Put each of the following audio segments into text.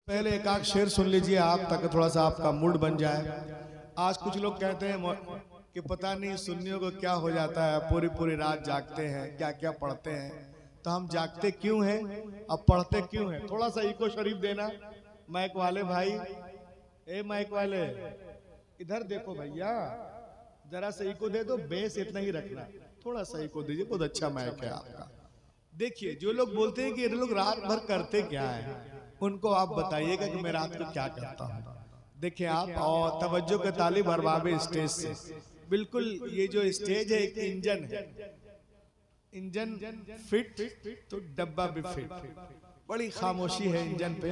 पहले एक आध शेर सुन लीजिए आप, ताकि थोड़ा सा आपका मूड बन जाए। आज कुछ लोग कहते हैं कि पता नहीं सुन्नियों को क्या हो जाता है, पूरी पूरी रात जागते हैं, क्या क्या पढ़ते हैं। तो हम जागते क्यों हैं, अब पढ़ते क्यों हैं? थोड़ा सा इको शरीफ देना माइक वाले भाई। ए माइक वाले इधर देखो भैया, जरा सा इको दे दो, बेस इतना ही रखना, थोड़ा सा इको दीजिए, बहुत अच्छा माइक है आपका। देखिए जो लोग बोलते हैं कि ये लोग रात भर करते क्या है, उनको आप बताइएगा कि मैं रात को क्या करता हूँ। देखिए आप, और तवज्जो के तालिब अरबाबे स्टेज से, बिल्कुल ये जो स्टेज है एक इंजन है, इंजन फिट तो डब्बा भी फिट। बड़ी खामोशी है इंजन पे।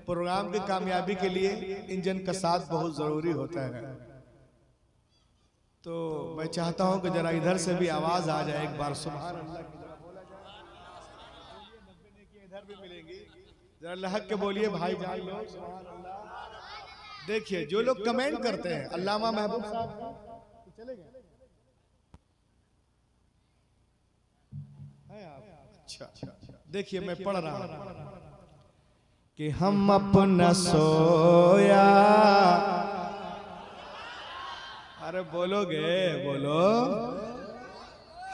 प्रोग्राम की कामयाबी के लिए इंजन का साथ बहुत जरूरी होता है। तो मैं चाहता हूं कि जरा इधर से भी आवाज आ जाए एक बार, सुभान अल्लाह इधर भी मिलेंगी, जरा लहक के बोलिए भाई जान लोग सुभान अल्लाह। देखिए जो लोग कमेंट करते हैं, अल्लामा महबूब साहब चले गए, अच्छा देखिए मैं पढ़ रहा हूं कि हम अपना सोया, अरे बोलोगे बोलो,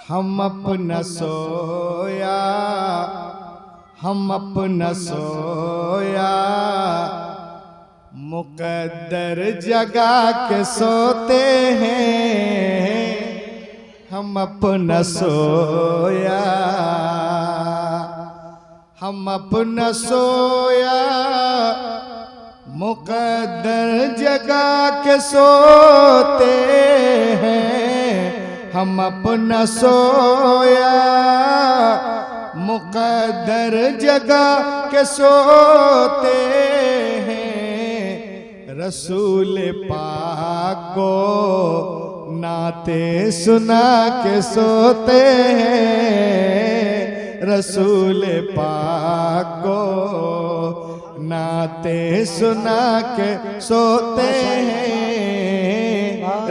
हम अपना सोया, हम अपना सोया, मुकद्दर जगा के सोते हैं, हम अपना सोया, हम अपना सोया, मुकद्दर जगा के सोते हैं, हम अपना सोया, मुकद्दर जगा के सोते हैं, रसूल पाक को नाते सुना के सोते हैं, रसूल पाक को नाते सुना के सोते हैं,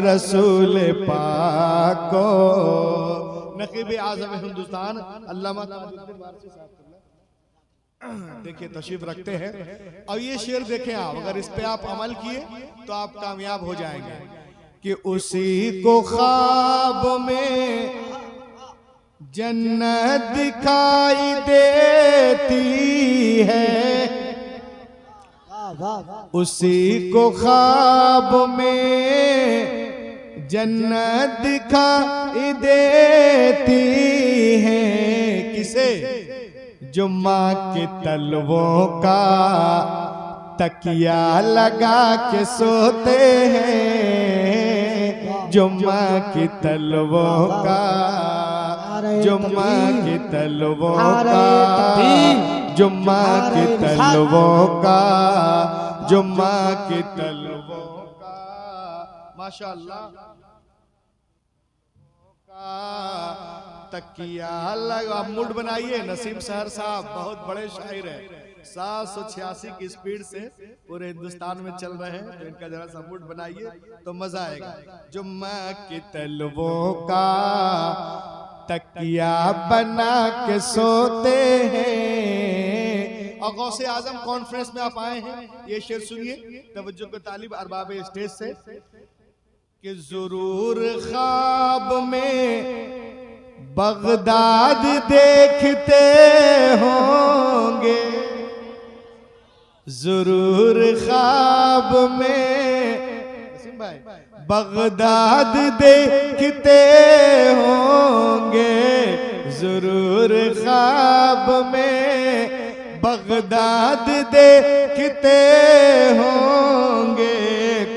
रसूल पाक को। नकीब आज़म हिंदुस्तान अल्लामा देखिए तशरीफ रखते हैं। और ये शेर देखें आप, अगर इस पे आप अमल किए तो आप कामयाब हो जाएंगे। कि उसी को ख्वाब में जन्नत दिखाई देती है, उसी को ख्वाब में जन्नत दिखाई देती है, किसे? जो माँ के तलवों का तकिया लगा के सोते हैं, जो माँ की तलवों का, जो माँ की तलवों का, जो माँ की तलवों का, जो माँ की तलवों का, माशाअल्लाह तकिया लगा। मूड बनाइए। नसीम सहर साहब बहुत बड़े शायर हैं, 786 की स्पीड से पूरे हिंदुस्तान में चल रहे हैं, तो इनका जरा सा मूड बनाइए तो मजा आएगा। जो माँ की तलवों का तकिया बना के सोते हैं। और गौसे आजम कॉन्फ्रेंस में आप आए हैं, ये शेर सुनिए तवज्जो के तालिब अरबाबे स्टेज से, कि जरूर ख्वाब में बगदाद देखते होंगे, जरूर ख्वाब में बगदाद देखते होंगे, जरूर ख्वाब में बगदाद देखते होंगे।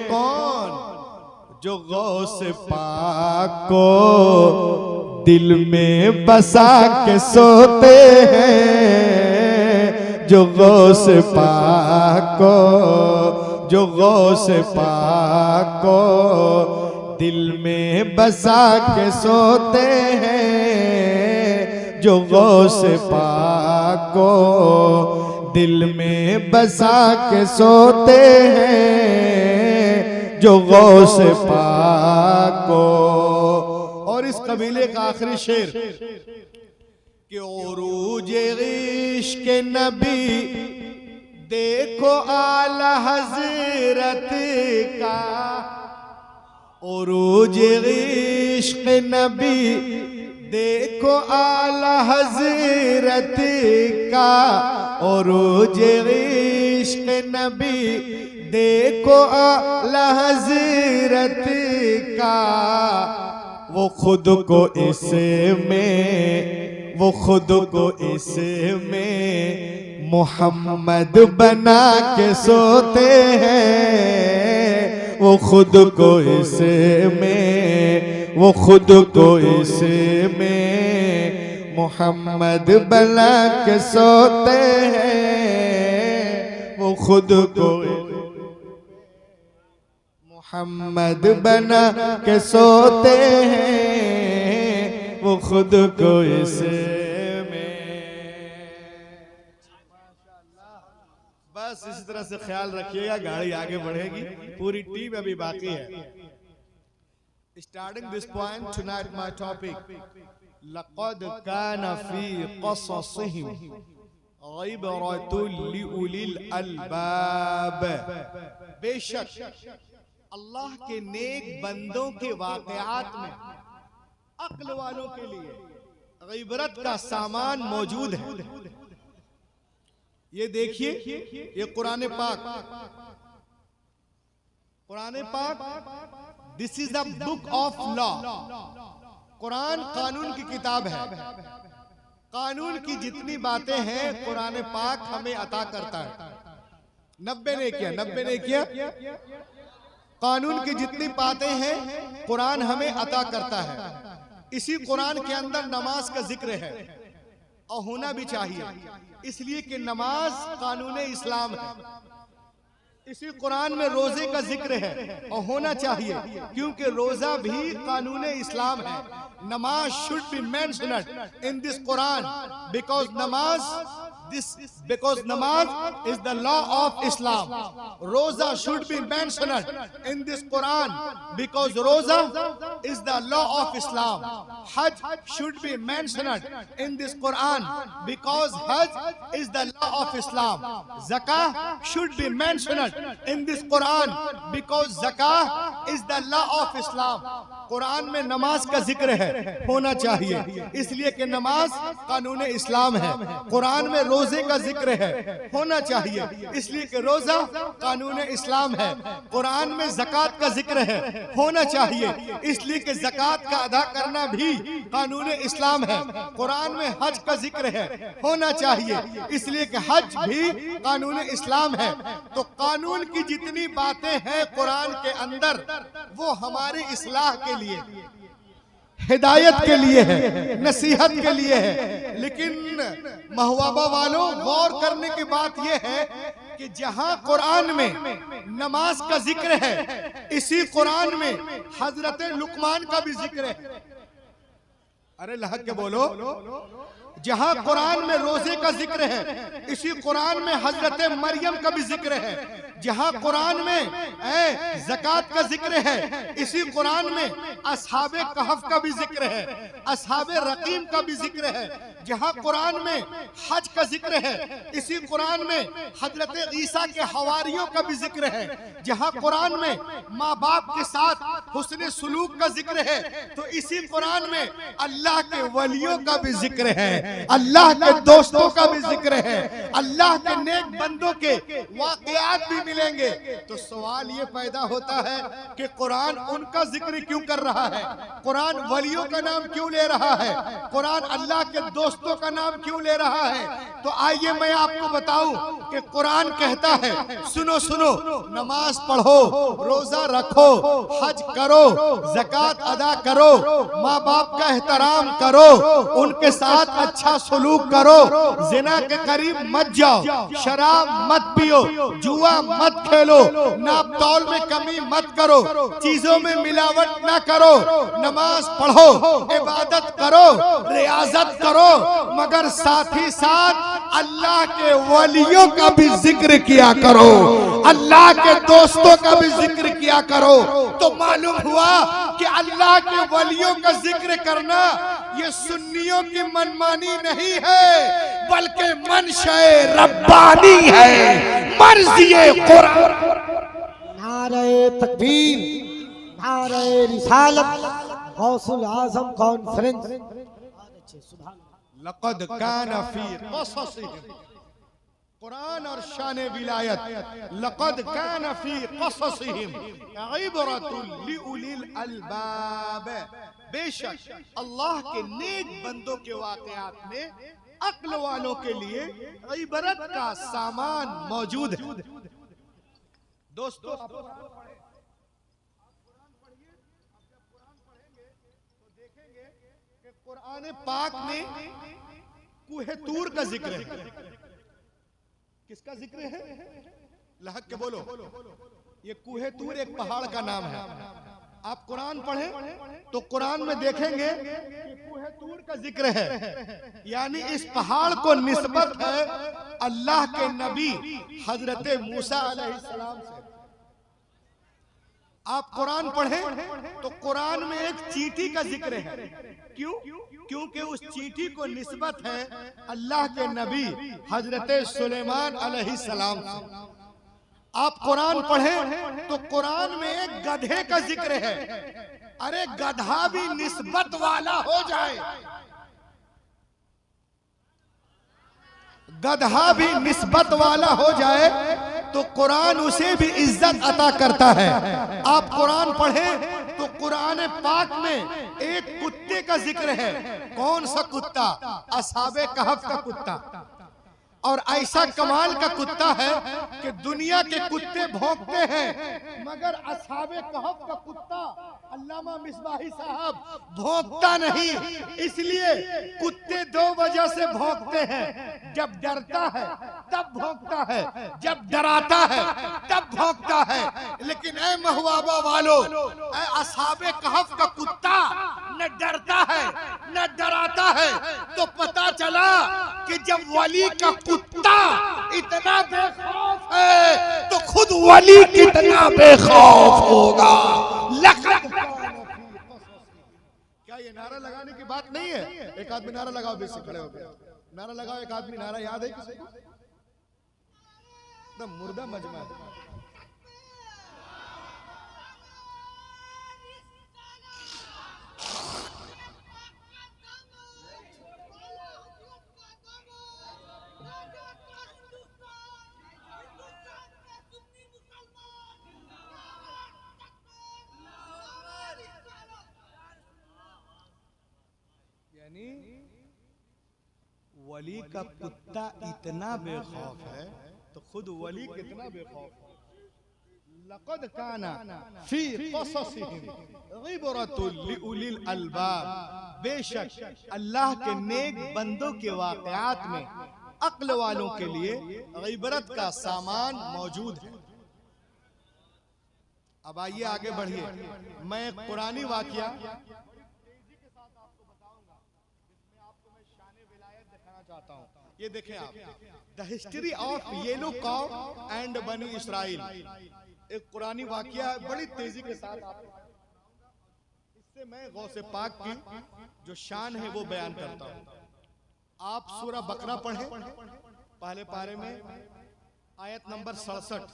कौन? जो गौस पाक को दिल में बसा के सोते हैं, जो गौस पाक को, जो गौस पाक को दिल में बसा के सोते हैं, जो गौस पाक को दिल में बसा के सोते हैं, जो गौस पाक को। और इस कबीले का आखिरी शेर कि उरूज इश्क नबी देखो आला हजरत का उरूज इश्क नबी, देखो आला हजरत का उरूज इश्क नबी, देखो आला हजरत का। वो खुद को इसमें, वो खुद को इसमें मोहम्मद बना के सोते हैं। वो खुद को इसमें, वो खुद को इसमें मोहम्मद बना के सोते हैं। वो खुद को मोहम्मद बना के सोते हैं। वो खुद को इसमें। बस इसी तरह से ख्याल रखिएगा, गाड़ी आगे बढ़ेगी, पूरी टीम अभी बाकी है। Starting this point tonight my topic, लक़द कान फी क़ससिहिम इबरतुल लिउलिल अलबाब। बेशक अल्लाह के नेक बंदों के वाक़यात में अक्ल वालों के लिए ग़िबरत का सामान मौजूद है। ये देखिए, ये कुरान पाक, कुरान पाक, this is the book of law. Quran कानून की किताब है। कानून की जितनी बातें हैं कुरान पाक हमें अता करता है। 90 ने किया, 90 ने किया। कानून की जितनी बातें हैं कुरान हमें अता करता है। इसी कुरान के अंदर नमाज का जिक्र है और होना भी चाहिए, इसलिए कि नमाज कानून इस्लाम है। इसी कुरान में रोजे का जिक्र है और होना चाहिए, क्योंकि रोजा भी कानून इस्लाम है। नमाज should be mentioned in this Quran because नमाज is the law of Islam. Roza should be mentioned in this Quran because Roza is the law of Islam. Hajj should be mentioned in this Quran because Hajj is the law of Islam. Zakah should be mentioned in this Quran because Zakah is the law of Islam. Quran में नमाज का जिक्र है, होना चाहिए, इसलिए कि नमाज कानून इस्लाम है। कुरान में रोजे का जिक्र है, होना चाहिए, इसलिए कि रोजा कानून इस्लाम है। कुरान में ज़कात का जिक्र है, होना चाहिए, इसलिए कि ज़कात का अदा करना भी कानून इस्लाम है। कुरान में हज का जिक्र है, होना चाहिए, इसलिए कि हज भी कानून इस्लाम है। तो कानून की जितनी बातें हैं कुरान के अंदर वो हमारी इस्लाह के लिए, हिदायत के लिए है, नसीहत के लिए है। लेकिन महवाबा वालों, गौर करने की बात यह है कि जहां कुरान में नमाज का जिक्र है, इसी कुरान में हजरत लुकमान का भी जिक्र है। अरे लहक के बोलो। जहां कुरान में रोजे का जिक्र है, इसी कुरान में हजरत मरियम का भी जिक्र है। जहां कुरान में ज़कात का जिक्र है, इसी कुरान में असहाबे कहफ का भी जिक्र है, असहाबे रकीम का भी जिक्र है। जहां कुरान में हज का जिक्र है, इसी कुरान में हजरत ईसा के हवारियों का भी जिक्र है। जहां कुरान में माँ बाप के साथ हुस्न सुलूक का जिक्र है, तो इसी कुरान में अल्लाह के वलियों का भी जिक्र है, अल्लाह के दोस्तों का भी जिक्र है, अल्लाह के नेक बंदों के वाकयात भी मिलेंगे। तो सवाल ये पैदा होता है कि कुरान उनका जिक्र क्यों कर रहा है? कुरान वलियों का नाम क्यों ले रहा है? कुरान अल्लाह के दोस्तों का नाम क्यों ले रहा है? तो आइए मैं आपको बताऊं कि कुरान कहता है, सुनो सुनो, नमाज पढ़ो, रोजा रखो, हज करो, ज़कात अदा करो, माँ बाप का एहतराम करो, उनके साथ अच्छा सलूक करो, जिना के करीब मत जाओ, शराब मत पियो, जुआ मत खेलो, नाप तौल में कमी मत करो, चीजों में मिलावट ना करो, नमाज पढ़ो, इबादत करो, रियाजत करो, मगर साथ ही साथ अल्लाह के वलियों का भी जिक्र किया करो, अल्लाह के दोस्तों का भी जिक्र किया करो। तो मालूम हुआ कि अल्लाह के वलियों का जिक्र करना ये सुन्नियों की मनमानी नहीं है, बल्कि मनशे रब्बानी है, मर्ज़िए कुरान। नारे तकबीर, नारे रिसालत, गौसुल आज़म कॉन्फ्रेंस। लक़द कान फी क़ससिहिम, कुरान और शान विलायत, लक़द कान फी क़ससिहिम इबरतुन लिउलिल अलबाब, बेशक अल्लाह के नेक बंदों के वाक़यात में अक्ल वालों के लिए इबरत का सामान मौजूद है। दोस्तों, कुरान पाक में कुहे तूर का जिक्र है। किसका जिक्र है? लहक के बोलो। ये कुहे तूर एक पहाड़ का नाम है। आप कुरान पढ़ें तो कुरान में देखेंगे कि कुहे तूर का जिक्र है, यानी इस पहाड़ को निस्बत है अल्लाह के नबी हजरत मूसा अलैहिस्सलाम से। आप कुरान पढ़ें तो कुरान में एक चींटी का जिक्र है। क्यों? क्योंकि उस चींटी को निस्बत है अल्लाह के नबी हजरत सुलेमान अलैहिस्सलाम से। आप कुरान पढ़ें तो कुरान में एक गधे का जिक्र है। अरे गधा भी निस्बत वाला हो जाए, गधा भी निस्बत वाला हो जाए तो कुरान उसे भी इज्जत अता करता है। आप कुरान पढ़ें तो कुरान पाक में एक कुत्ते का जिक्र है। कौन सा कुत्ता? असहाबे कहफ का कुत्ता। और ऐसा कमाल का कुत्ता है कि दुनिया के कुत्ते भौंकते हैं, मगर असहाबे कहफ का कुत्ता अल्लामा मिसबाही साहब भौंकता नहीं। इसलिए कुत्ते दो वजह से भौंकते हैं, जब डरता है तब भौंकता है, जब डराता है तब भौंकता है। लेकिन ऐ महुआबा वालों, ऐ असहाबे कहफ का कुत्ता न डरता है न डराता है। तो पता चला कि जब वली का कुत्ता इतना बेखौफ है तो खुद वली कितना बेखौफ होगा। क्या ये नारा लगाने की बात नहीं है? एक आदमी नारा लगाओ, बेशक खड़े हो गए, नारा लगाओ। एक आदमी नारा याद है किसी को? एकदम मुर्दा मजमा है। यानी वली का कुत्ता इतना बेखौफ है तो खुद वली कितना बेखौफ है। लक़द काना फी क़ससिहिम इबरतुन लिउलिल अलबाब, बेशक अल्लाह के नेक बंदों के वाक़यात में अक्ल वालों के लिए इबरत का सामान मौजूद है। अब आइए आगे बढ़िए। मैं एक कुरानी वाक़या चाहता हूं। ये देखें आप, the history of yellow cow and बनी इसराइल, एक कुरानी वाकया है। बड़ी तेजी के साथ इससे मैं गौसे पाक की जो शान है वो बयान करता हूं। आप सूरा बकरा पढ़ें, पहले पारे में आयत नंबर 67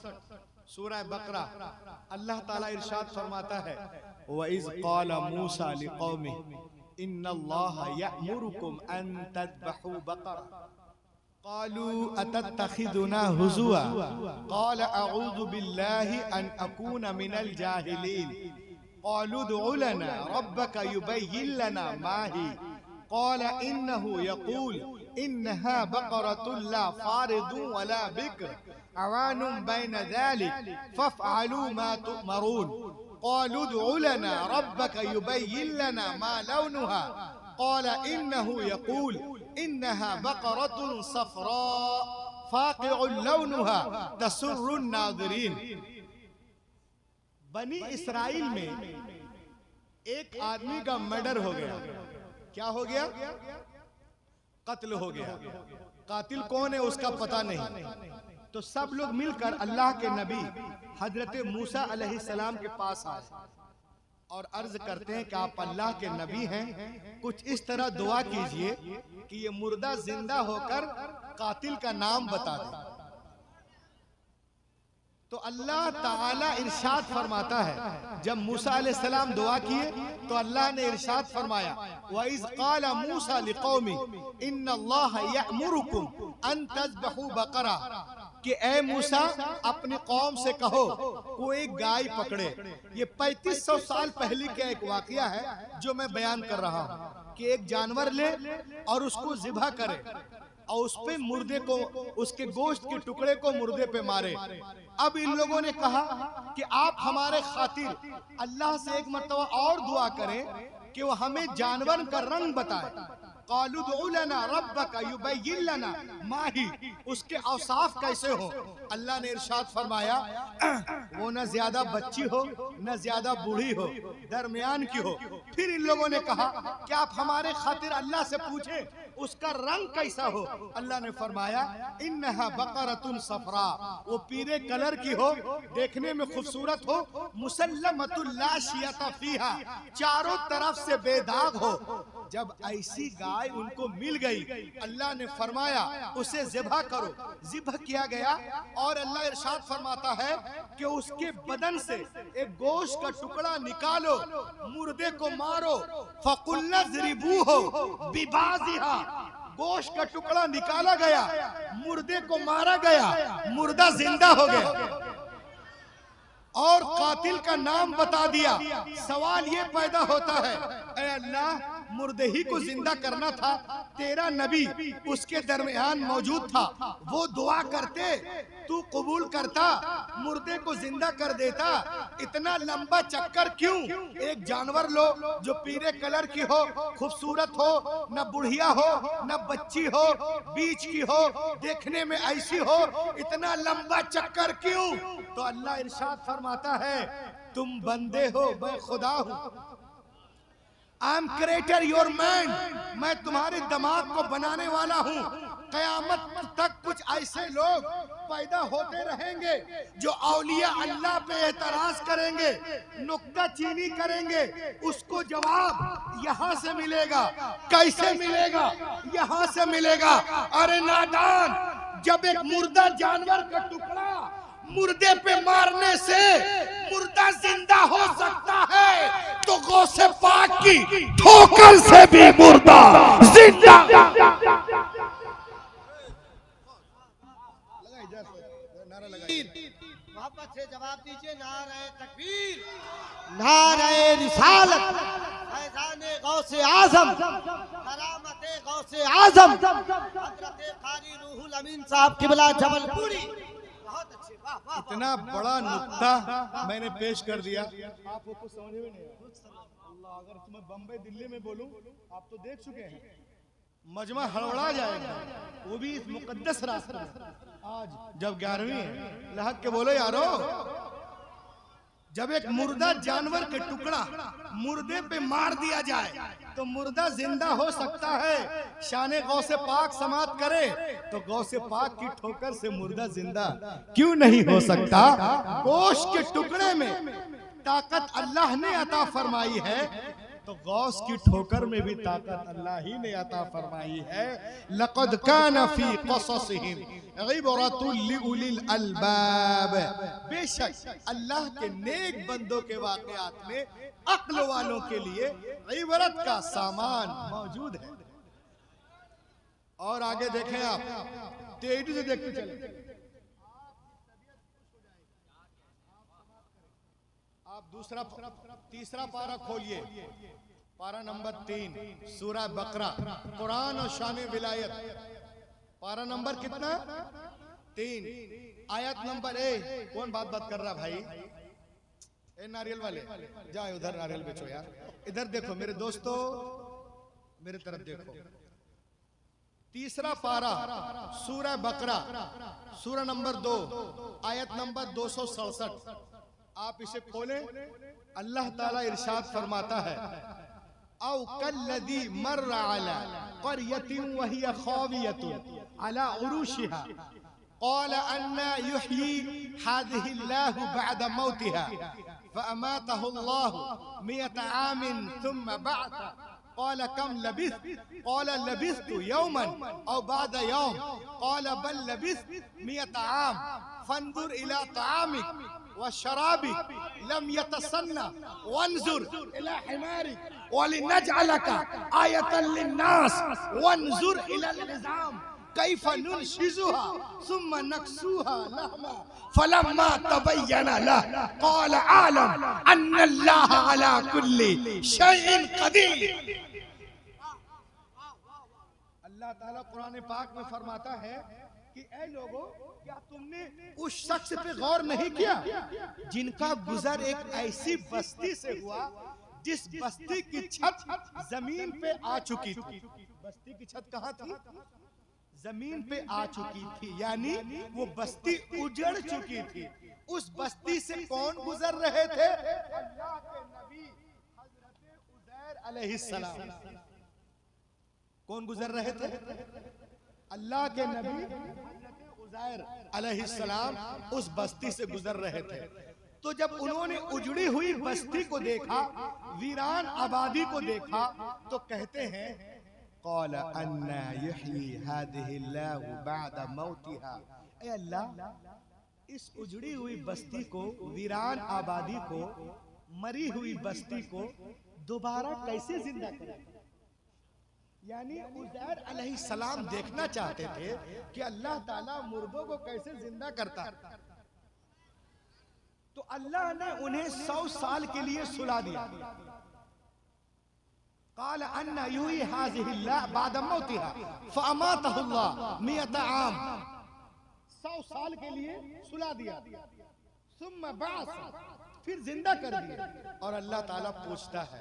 सूरा बकरा। अल्लाह ताला इरशाद फरमाता है, वइज़ क़ाल मूसा लिक़ौमिही इन्नल्लाहा यअमुरुकुम अन तज़बहू बक़रा क़ालू अतत्तख़िज़ुना हुज़ुवा क़ाल अऊज़ु बिल्लाहि अन अकून मिनल जाहिलीन क़ालू उदउ लना रब्बका युबय्यिन लना मा ही क़ाल इन्नहु यक़ूल इन्नहा बक़रतुन ला फ़ारिदुन वला बिक्र अवानुम बैन ज़ालिक फ़फ़अलू मा तुअमरून क़ालू उदउ लना रब्बका युबय्यिन लना मा लौनुहा क़ाल इन्नहु यक़ूल इन्नहा बक़रतुन सफ़रा फ़ाक़िउन लौनुहा तसुर्रुन नाज़िरीन। बनी इसराइल में एक आदमी का मर्डर हो गया। क्या हो गया? कत्ल हो गया। कातिल कौन है उसका पता नहीं। तो सब लोग मिलकर अल्लाह के नबी हजरत मूसा अलैहिस्सलाम के पास आए और अर्ज करते हैं कि आप अल्लाह के नबी हैं, कुछ इस तरह दुआ कीजिए कि ये मुर्दा जिंदा होकर कातिल का नाम बता दे। तो अल्लाह ताला इरशाद फरमाता है, जब मूसा अलैहिस्सलाम दुआ किए तो अल्लाह ने इरशाद फरमाया, वइज़ क़ाला मूसा लिक़ौमी इन्नल्लाह यअमुरुकुम अन तज़बहू बक़रा, कि ए मूसा अपनी कौम से कहो कोई गाय पकड़े। ये 3500 साल पहले का एक वाकया है जो मैं बयान कर रहा हूँ, कि एक जानवर ले और उसको ज़िबह करे और उस पे मुर्दे को, उसके गोश्त के टुकड़े को मुर्दे पे मारे। अब इन लोगों ने कहा कि आप हमारे खातिर अल्लाह से एक मर्तबा और दुआ करें कि वो हमें जानवर का रंग बताए। क़ालू दुअ लना रब्बका युबय्यिन लना मा ही, उसके औसाफ कैसे हो। अल्लाह ने इरशाद फरमाया, वो न ज्यादा बच्ची हो न ज्यादा बूढ़ी हो, दरमियान की हो। फिर इन लोगों ने कहा कि आप हमारे खातिर अल्लाह से पूछें उसका रंग कैसा हो। अल्लाह ने फरमाया, इन्नहा बकरतुन सफरा, वो पीले कलर की हो, देखने में खूबसूरत हो, मुसल्लमतुन ला शियता फीहा, चारों तरफ से बेदाग हो। जब ऐसी गाय उनको मिल गई, अल्लाह ने फरमाया उसे ज़िबह करो। ज़िबह किया गया और अल्लाह इरशाद फरमाता है कि उसके बदन से एक गोश्त का टुकड़ा निकालो, मुर्दे को मारो, फकुल्ना ज़रिबूहु बिबाज़िहा, गोश्त का टुकड़ा निकाला गया, मुर्दे को मारा गया, मुर्दा जिंदा हो गया और कातिल का नाम बता दिया। सवाल ये पैदा होता है, ऐ अल्लाह, मुर्दे ही को जिंदा करना था, तेरा नबी उसके दरमियान मौजूद था, वो दुआ करते, तू कबूल करता, मुर्दे को जिंदा कर देता, इतना लंबा चक्कर क्यों। एक जानवर लो जो पीले कलर की हो, खूबसूरत हो, न बुढ़िया हो न बच्ची हो, बीच की हो, देखने में ऐसी हो, इतना लंबा चक्कर क्यों। तो अल्लाह इरशाद फरमाता है, तुम बंदे हो, मैं खुदा हूं। I am creator your man, मैं तुम्हारे दिमाग को बनाने वाला हूँ। कयामत तक कुछ ऐसे लोग पैदा होते रहेंगे जो औलिया अल्लाह पे एतराज करेंगे, नुक्ता चीनी करेंगे। उसको जवाब यहाँ से मिलेगा। कैसे मिलेगा? यहाँ से मिलेगा। अरे नादान, जब एक मुर्दा जानवर का टुकड़ा मुर्दे पे मारने से मुर्दा जिंदा हो सकता है, तो गौसे पाक की ठोकर से भी मुर्दा जिंदा। मोहब्बत से जवाब दीजिए, नारे तकबीर, नारे रिसालत, फैज़ाने गौसे आज़म, करामते गौसे आज़म, हज़रत कारी रूहुल अमीन साहब किबला जबलपुरी। बहुत अच्छे, वाह वाह। इतना बड़ा नुक्ता मैंने पेश कर दिया, आपको कुछ समझ में नहीं आया। अल्लाह, अगर मैं बम्बई दिल्ली में बोलूं, आप तो देख चुके हैं, मजमा हड़बड़ा जाएगा, वो भी इस मुकद्दस रास्ते। आज जब 11वीं है, लहक के बोलो यारो, जब एक मुर्दा जानवर के टुकड़ा मुर्दे पे मार दिया जाए तो मुर्दा जिंदा हो सकता है। शाने गौसे पाक समात करे तो गौसे पाक की ठोकर से मुर्दा जिंदा क्यों नहीं हो सकता। गोश्त के टुकड़े में ताकत अल्लाह ने अता फरमाई है, तो गौस की ठोकर में भी ताकत अल्लाह ही ने अता फरमाई है। लक़द कान फी क़ससिहिम इबरतुल लिउलिल अलबाब, बेशक अल्लाह के नेक बंदों के वाक़यात में अक्ल वालों के लिए इबरत का सामान मौजूद है। और आगे देखें आप, तेजी से देखते चले। आप तीसरा पारा खोलिए, पारा नंबर 3, सूरह बकरा, कुरान और शान विलायत। पारा नंबर कितना? 3, आयत नंबर 1। कौन बात कर रहा भाई? ए नारियल वाले, जाओ उधर नारियल बेचो यार। इधर देखो मेरे दोस्तों, मेरे तरफ देखो। तीसरा पारा सूरह बकरा, सूरह नंबर 2, आयत नंबर 267। आप इसे खोलें। अल्लाह ताला इरशाद फरमाता है, औ कल्लज़ी मर्रा अला क़रयतिन वहिय ख़ावियतुन अला उरूशिहा क़ाल अन्ना युह्यी हाज़िहि अल्लाहु बअद मौतिहा फ़अमातहु अल्लाहु मियत आमिन थुम्मा बअथ क़ाल कम लबिस्त क़ाल लबिस्तु यौमन औ बाद यौम क़ाल बल लबिस्त मियत आम फंजुर इला तामिक व शराबिक लम यतसन्ना वंजुर इला हिमारिक वलिनजअलका आयतन लिन्नास वंजुर इला निज़ाम कैफ नुनशिजुहा सुम्मा नक्सूहा लहमा फलम्मा तबय्यना लह क़ाल आलम अन्नल्लाह अला कुल्ली शैइन क़दीर। अल्लाह ताला कुरान पाक में फरमाता है कि ऐ लोगों, क्या तुमने उस शख्स पे गौर नहीं किया जिनका गुजर एक ऐसी बस्ती से हुआ जिस बस्ती की छत जमीन पे आ चुकी थी। बस्ती की छत कहाँ थी? जमीन पे आ चुकी थी, यानी वो बस्ती उजड़ चुकी थी। उस बस्ती से कौन गुजर रहे थे? अल्लाह के नबी हजरत उज़ैर अलैहिस्सलाम। कौन गुजर रहे थे? अल्लाह के नबी हजरत उज़ैर अलैहिस्सलाम उस बस्ती से गुजर रहे थे। तो जब उन्होंने उजड़ी हुई बस्ती को देखा, वीरान आबादी को देखा, तो कहते हैं क़ाल अन्ना युह्यी हादिहिल्लाहु बअद मौतिहा। ऐ अल्लाह, इस उजड़ी हुई बस्ती को, वीरान आबादी को, मरी हुई बस्ती को दोबारा कैसे जिंदा करें? यानी उज़ैर अलैहिस्सलाम देखना चाहते थे कि अल्लाह ताला मुर्दों को कैसे जिंदा करता। तो अल्लाह ने उन्हें 100 साल के लिए सुला दिया। क़ाल अन्ना युह्यी हाज़िहिल्लाह बअद मौतिहा फ़अमातहुल्लाह मियत आम। 100 साल के लिए सुला दिया, सुम्मा बअस, फिर जिंदा कर दिया। और अल्लाह ताला पूछता है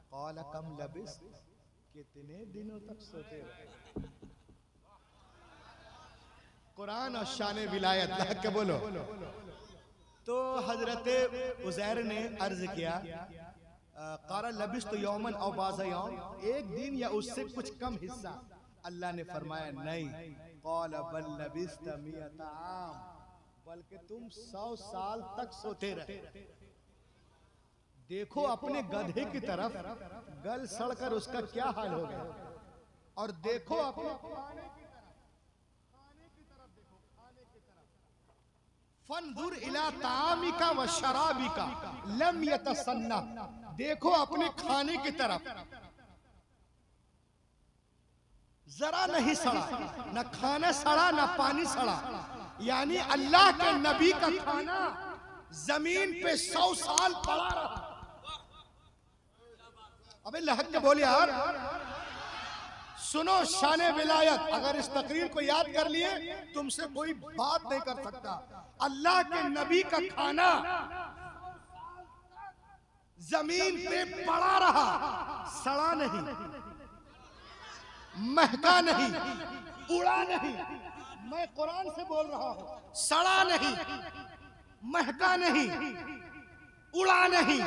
क़ाल कम लबिस्त, कितने दिनों तक सोते रहे? कुरान और शान विलायत के बोलो। तो हजरत उज़ैर ने अर्ज किया क़ाल लबिस्तु यौमन औ बाज़ यौम, एक दिन या उससे कुछ कम हिस्सा। अल्लाह ने फरमाया नहीं, क़ाल बल लबिस्त मियत आम, बल्कि तुम 100 साल तक सोते रहे। देखो अपने गधे की तरफ, गल सड़कर उसका क्या हाल हो गया। और देखो अपने खाने की तरफ देखो, खाने की तरफ। फंजुर इला तामिका व शराबिका लम यतसन्ना, देखो अपने खाने की तरफ, जरा नहीं सड़ा, न खाना सड़ा न पानी सड़ा। यानी अल्लाह के नबी का खाना जमीन पे 100 साल पड़ा रहा। अबे लहक के बोले यार, सुनो शान विलायत। अगर इस तकरीर को याद कर लिए, तुमसे कोई बात नहीं कर सकता। अल्लाह के नबी का खाना जमीन पे पड़ा रहा, सड़ा नहीं, महका नहीं, उड़ा नहीं। मैं कुरान से बोल रहा हूं, सड़ा नहीं, महका नहीं, उड़ा नहीं।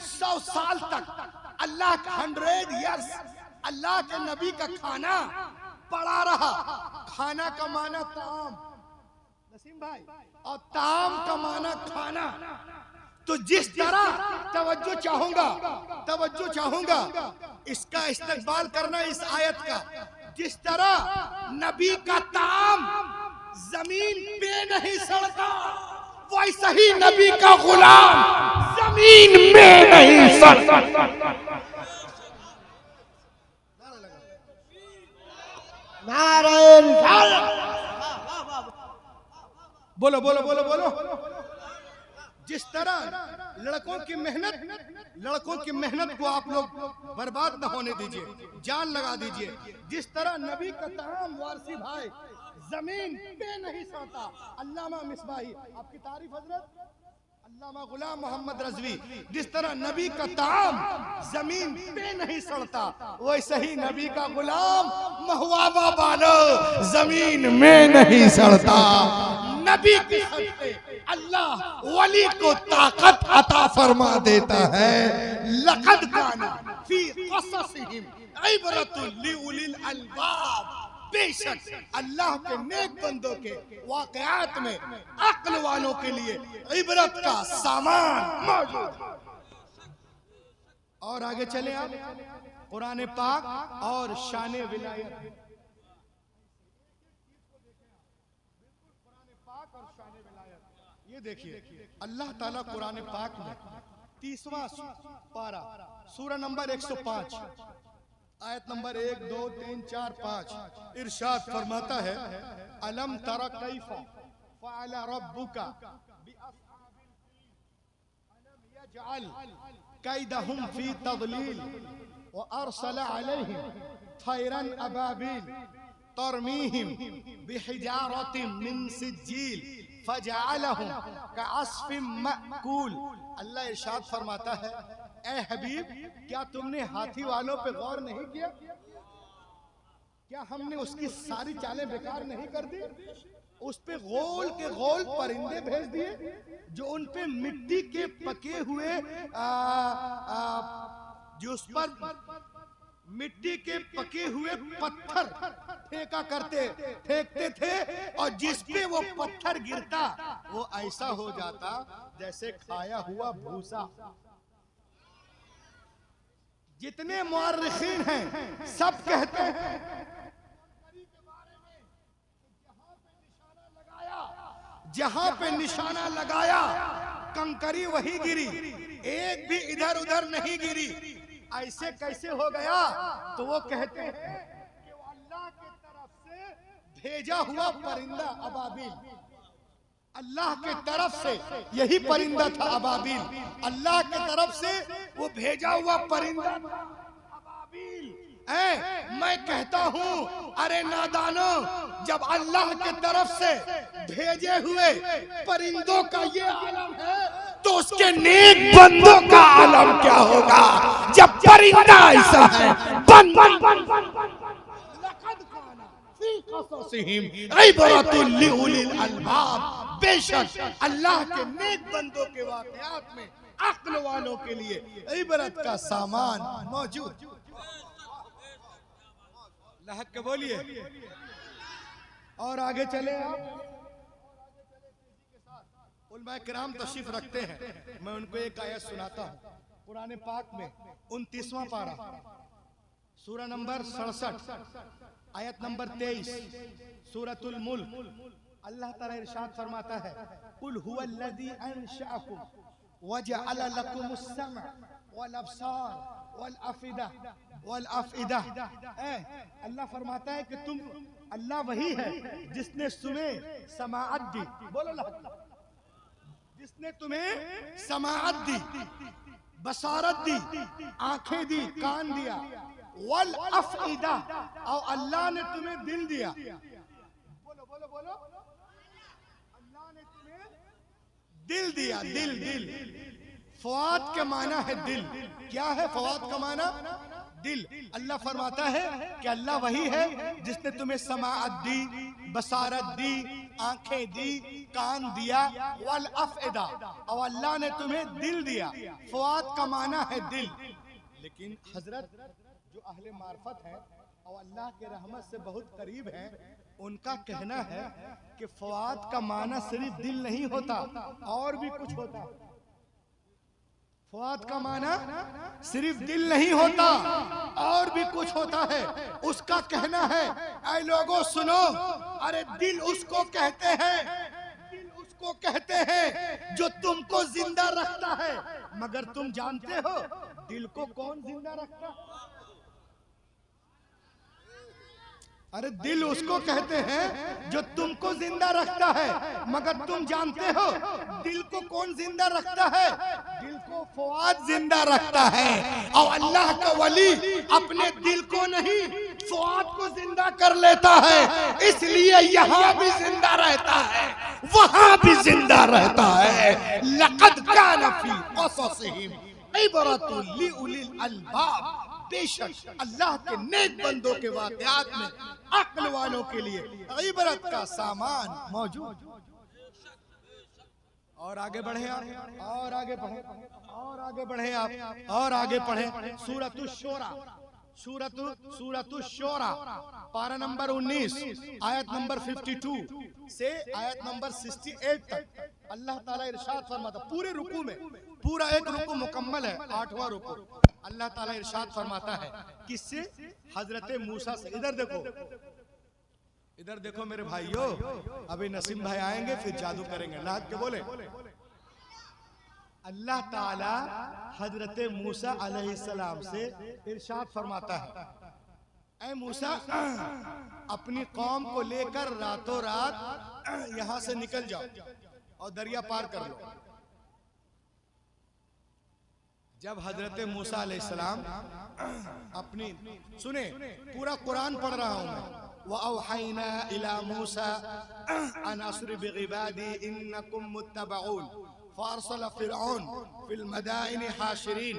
100 साल तक अल्लाह का 100 ईयर्स अल्लाह के नबी का खाना पड़ा रहा। खाना का माना ताम, नसीम भाई, और ताम का माना खाना। तो जिस तरह तवज्जो चाहूंगा इसका इस्तेमाल करना इस आयत का, जिस तरह नबी का ताम जमीन पे नहीं सड़ता, वैसे ही नबी का गुलाम जमीन में नहीं सड़ता। नारे रिसालत। बोलो बोलो बोलो बोलो। जिस तरह लड़कों की मेहनत को आप लोग बर्बाद न होने दीजिए, जान लगा दीजिए। जिस तरह नबी का ताम वारसी भाई जमीन पे नहीं सड़ता। अल्लामा मिसबाही, आपकी तारीफ हजरत अल्लामा गुलाम मोहम्मद रज़वी, जिस तरह नबी का ताम जमीन पे नहीं सड़ता, वैसे ही नबी का गुलाम महुआबा बालो जमीन में नहीं सड़ता। नबी की सदक़े अल्लाह वली को ताकत अता फरमा देता है। लक़द काना फी क़ससिहिम इबरतुन लिउलिल अलबाब, बेशक अल्लाह के नेक बंदों के वाक़यात में अक्ल वालों के लिए इबरत का सामान मौजूद है। और आगे चले आप कुरान पाक और शान विलायत, ये देखिए अल्लाह ताला कुरान पाक में 30वां पारा सूरा नंबर 105 आयत नंबर 1 2 3 4 5 इरशाद फरमाता है अलम तरा कैफा फअला रब्बुका बिअसहाबिल अलम यजअल कैदहुम फी तदलील व अरसल अलैहिम तैरन अबाबिल तरमीहिम बिहिजारतिन मिन सिज्जील फजअलहुम कअस्फिन मअकूल। अल्लाह इरशाद फरमाता है ए हबीब क्या तुमने हाथी वालों पे गौर नहीं किया? क्या हमने उसकी सारी चालें बेकार नहीं कर दी? उस पे गोल के गोल परिंदे भेज दिए जो उन पे मिट्टी के पके हुए जो उस पर मिट्टी के पके हुए पत्थर फेंकते थे और जिस पे वो पत्थर गिरता वो ऐसा हो जाता जैसे खाया हुआ भूसा। जितने मुअर्रिखीन हैं सब कहते हैं जहां पे निशाना लगाया कंकरी वही गिरी, एक भी इधर उधर नहीं गिरी। ऐसे कैसे हो गया? तो वो कहते हैं कि वो अल्लाह की तरफ से भेजा हुआ परिंदा अबाबिल, अल्लाह के तरफ से यही परिंदा था अबाबिल, अल्लाह के तरफ से वो भेजा हुआ परिंदा अबाबिल। मैं कहता हूँ अरे नादानो, जब अल्लाह के तरफ से भेजे हुए परिंदों का ये आलम है तो उसके नेक बंदों का आलम क्या होगा जब परिंदा ऐसा है। बेशक अल्लाह के नेक बंदों के वाकयात में अक्ल वालों के लिए इबरत का सामान मौजूद। लहक के बोलिए और आगे चले आप। उलमा किराम तशरीफ रखते हैं, मैं उनको एक आयत सुनाता हूँ कुरान पाक में 29वां पारा सूरा नंबर 67 आयत नंबर 23 सूरतुल मुल्क। अल्लाह ताला इरशाद फरमाता है कुल हुवल्लज़ी अंशअकुम वजअल लकुमुस समअ वल अब्सार वल अफइदा वल अफइदा। अल्लाह फरमाता है कि तुम अल्लाह वही है जिसने तुम्हें समाअत दी, बोलो अल्लाह, जिसने तुम्हें समाअत दी, बसारत दी, आंखें दी, कान दिया, वल अफइदा और अल्लाह ने तुम्हें दिल दिया। बोलो बोलो बोलो, अल्लाह ने तुम्हें दिल दिया। दिल दिल फवाद के माना है दिल। क्या है फवाद का माना? दिल। अल्लाह फरमाता है कि अल्लाह वही है जिसने तुम्हें समाअत दी, बसारत दी, आंखें दी, कान दिया, वल अफइदा और अल्लाह ने तुम्हें दिल दिया। फवाद का माना है दिल। लेकिन हजरत जो अहले मार्फत है और अल्लाह के रहमत से बहुत करीब है, उनका कहना है कि फवाद का माना सिर्फ दिल नहीं होता और भी कुछ होता। फवाद का माना सिर्फ दिल नहीं होता और भी कुछ होता है। उसका कहना है ऐ लोगों सुनो, अरे दिल उसको कहते हैं, दिल उसको कहते हैं जो तुमको जिंदा रखता है। मगर तुम जानते हो दिल को कौन जिंदा रखता है? अरे दिल उसको कहते हैं जो तुमको जिंदा रखता है, मगर तुम जानते हो दिल को कौन जिंदा रखता है? दिल को फवाद जिंदा रखता है। और अल्लाह का वली अपने दिल को नहीं फवाद को जिंदा कर लेता है, इसलिए यहाँ भी जिंदा रहता है, वहां भी जिंदा रहता है। लक़द कान फ़ी क़ससिहिम इबरतुन लिउलिल अलबाब। बेशक अल्लाह के नेक बंदों के वाक़यात में अक्ल वालों के लिए इबरत का सामान मौजूद। और आगे बढ़े आप, और आगे बढ़े, और आगे बढ़े आप, और आगे पढ़े सूरतुश शूरा सूरतु शोरा पारा नंबर 19 आयत नंबर 52 से आयत नंबर 68 तक अल्लाह ताला इरशाद फरमाता, पूरे रुकू में, पूरा एक रुकू मुकम्मल है, 8वां रुकू, अल्लाह ताला इरशाद फरमाता है किससे? हजरत मूसा से। इधर देखो मेरे भाइयों, अभी नसीम भाई आएंगे फिर जादू करेंगे, अल्लाह के बोले। अल्लाह ताला हजरत मूसा अलैहिस्सलाम से इरशाद फरमाता है, ऐ मूसा अपनी कौम को लेकर रातों रात यहां से निकल जाओ और दरिया पार कर लो। जब हजरत मूसा अलैहिस्सलाम अपनी, सुने पूरा कुरान पढ़ रहा हूं मैं, वअौहैना इला मूसा अन अस्रि बिइबादी इन्नकुम मुत्तबऊन फारसल फिरऔन फिल मदाइन हाशिरीन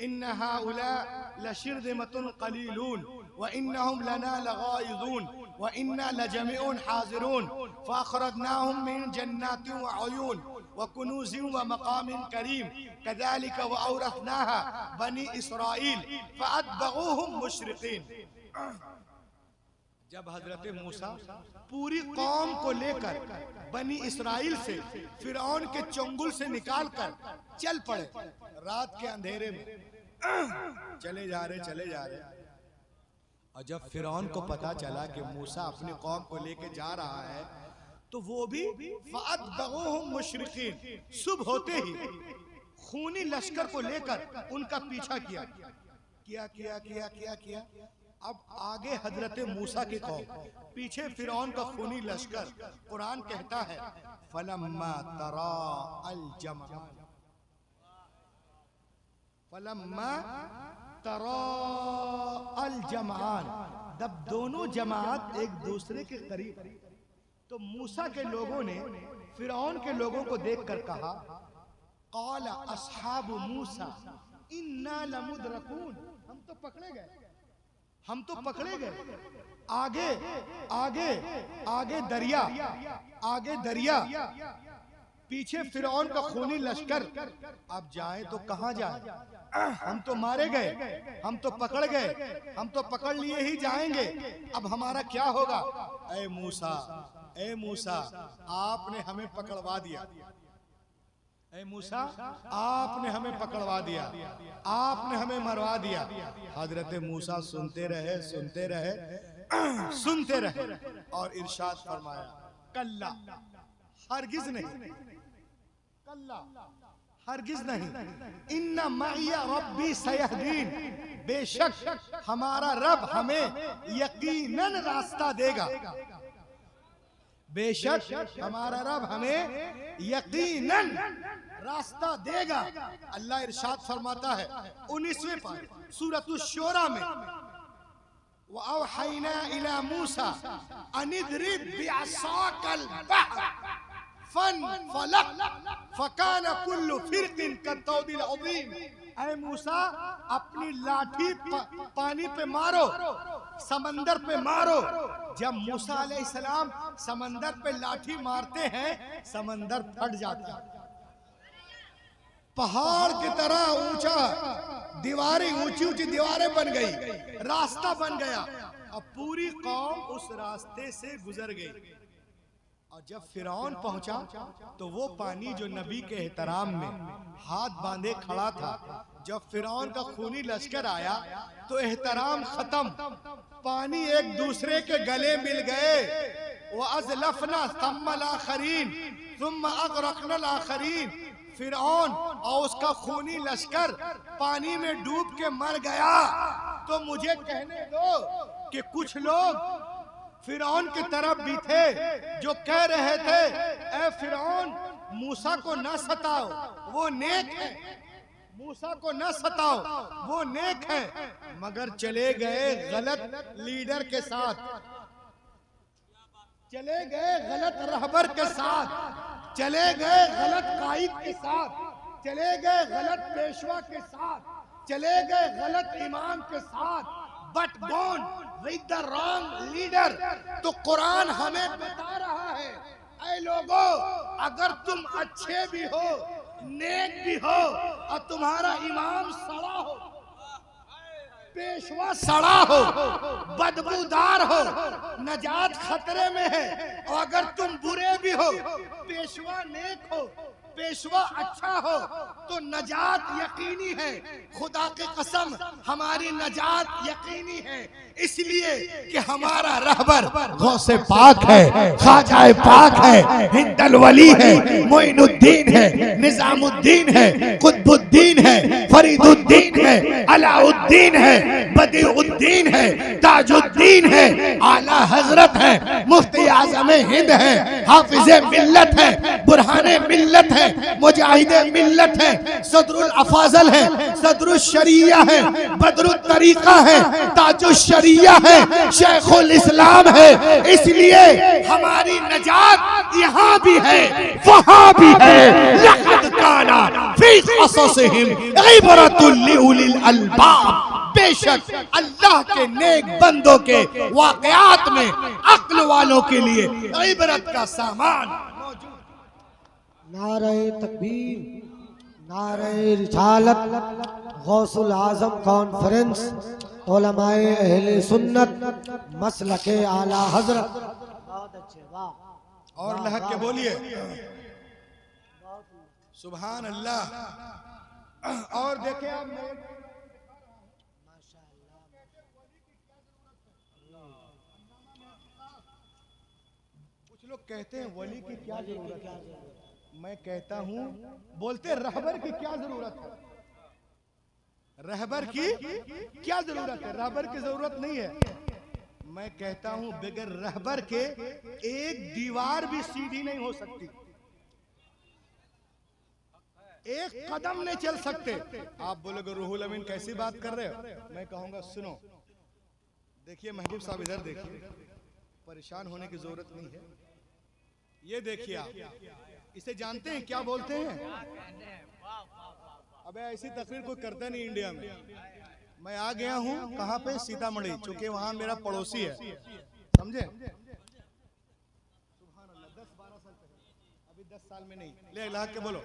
इन्न हाउला लशिरदिमतुन कलीलून व इन्नहुम लना लगाइज़ून व इन्ना लजमीउन हाज़िरून फ़अख़रजनाहुम मिन जन्नातिन व अयून व कुनूज़िन व मक़ामिन करीम कज़ालिक व औरथनाहा बनी इसराइल फ़अत्बऊहुम मुशरिक़ीन। जब हजरत मूसा पूरी कौम को लेकर बनी इसराइल से फिरौन के चंगुल से निकालकर चल पड़े, रात के अंधेरे में चले जा रहे। और जब फिरौन को पता चला कि मूसा अपनी कौम को लेकर जा रहा है, तो वो भी फ़अत्बऊहुम मुशरिक़ीन, सुबह होते ही खूनी लश्कर को लेकर उनका पीछा किया। अब आगे हजरत मूसा की कौम, पीछे फिरौन का खूनी लश्कर। कुरान कहता है फलम्मा तरा अल जमआन, जब दोनों जमात एक दूसरे के करीब, तो मूसा के लोगों ने फिरौन के लोगों को देखकर कहा, क़ाल अस्हाबु मूसा इन्ना लमुदरकून, हम तो पकड़े गए। आगे दरिया, पीछे फिरौन का खूनी लश्कर। अब जाए तो कहां जाए? हम तो मारे गए, हम तो पकड़ गए, हम तो पकड़ लिए ही जाएंगे, अब हमारा क्या होगा? ऐ मूसा आपने हमें पकड़वा दिया, ऐ मूसा आपने हमें पकड़वा दिया, आपने हमें मरवा दिया। हजरत मूसा सुनते रहे और इरशाद फरमाया, कल्ला, हरगिज नहीं, इन्ना माइया रब्बी सयहदीन, बेशक हमारा रब हमें यकीनन रास्ता देगा, बेशक हमारा रब हमें यकीनन रास्ता देगा। अल्लाह इरशाद फरमाता है 19वें पारे सूरतुश शोरा में, वअौहैना इला मूसा अनिद्रिब बिअसाकल बहर फनफलक फकान कुल्लु फिरकिन कत्तौदिल अज़ीम। ऐ मूसा अपनी लाठी पानी पे मारो, समंदर पे मारो। जब मूसा अलैहिस्सलाम समंदर पे लाठी मारते हैं, समंदर फट जाता है, पहाड़ की तरह ऊंचा, दीवारें ऊंची दीवारें बन गई, रास्ता बन गया, अब पूरी कौम उस रास्ते से गुजर गई। और जब फिरौन पहुंचा तो वो पानी जो नबी के एहतराम में हाथ बांधे खड़ा था, जब फिरौन का खूनी लश्कर आया तो एहतराम खत्म, पानी एक दूसरे के गले मिल गए। वो अज़लफ़ना थम्मल आखरीन थुम्मा अग़रक़नल आखरीन, फिरौन और उसका खूनी लश्कर पानी में डूब के मर गया। तो मुझे कहने दो कि कुछ लोग फिरौन की तरफ भी थे जो कह रहे थे, ऐ फिरौन मूसा को न सताओ, वो नेक है, मूसा को न सताओ, वो नेक है। मगर चले गए गलत लीडर के साथ, चले गए गलत रहबर के साथ, चले गए गलत कायद के साथ, चले गए गलत पेशवा के साथ, चले गए गलत इमाम के साथ। But gone with the wrong leader. तो कुरान हमें बता रहा है, ऐ लोगों, अगर तुम अच्छे भी हो, नेक भी हो और तुम्हारा इमाम सड़ा हो, पेशवा सड़ा हो, बदबूदार हो, नजात खतरे में है। और अगर तुम बुरे भी हो, पेशवा नेक हो, पेशवा अच्छा हो, तो नजात यकीनी है। खुदा की कसम हमारी नजात यकीनी है, इसलिए कि हमारा रहबर गौसे पाक है, ख्वाजाए पाक है, हिंदल वली है, मोइनुद्दीन है, निजामुद्दीन है, कुतुबुद्दीन है, फरीदुद्दीन है, अलाउद्दीन है, बदीउद्दीन है, ताजुद्दीन है, आला हजरत है, मुफ्ती आजम हिंद है, हाफिज मिल्लत है, बुरहाने मिल्लत है, मुजाहिदे मिल्लत है, सदरुल अफाजल है, सदरुल शरिया है, बदरुल तरीका है, ताजुल शरिया है, शेखुल इस्लाम है। इसलिए हमारी नजात यहाँ भी है, वहाँ भी है। लक़द काना फी क़ससिहिम इबरतुल लिउलिल अलबाब। बेशक अल्लाह के नेक बंदों के वाक़यात में अक्ल वालों के लिए इबरत का सामान मौजूद। नारे तकबीर, नारे रिसालत, गौसुल आजम कॉन्फ्रेंस, उलमाए अहले सुन्नत, मसलके आला हजरत। बहुत अच्छे, वाह। और लहक के बोलिए सुभान अल्लाह। और देखें आप, कुछ लोग कहते हैं वली की क्या जरूरत है, मैं कहता हूं बोलते रहबर की क्या जरूरत है। रहबर की क्या जरूरत है? रहबर की जरूरत नहीं है। मैं कहता हूं बगैर रहबर के एक दीवार भी सीधी नहीं हो सकती, एक कदम नहीं चल सकते। आप बोलोगे रूहुल अमीन कैसी बात कर रहे हो? मैं कहूंगा सुनो, देखिए महबूब साहब इधर देखिए, परेशान होने की जरूरत नहीं है। ये देखिए आप इसे जानते हैं क्या बोलते हैं? अबे ऐसी तकरीर कोई करता नहीं इंडिया में। मैं आ गया हूँ कहाँ पे? सीतामढ़ी, चूंकि वहां मेरा पड़ोसी है, समझे? 10-12 साल पहले, अभी 10 साल में नहीं। ले अल्लाह के बोलो।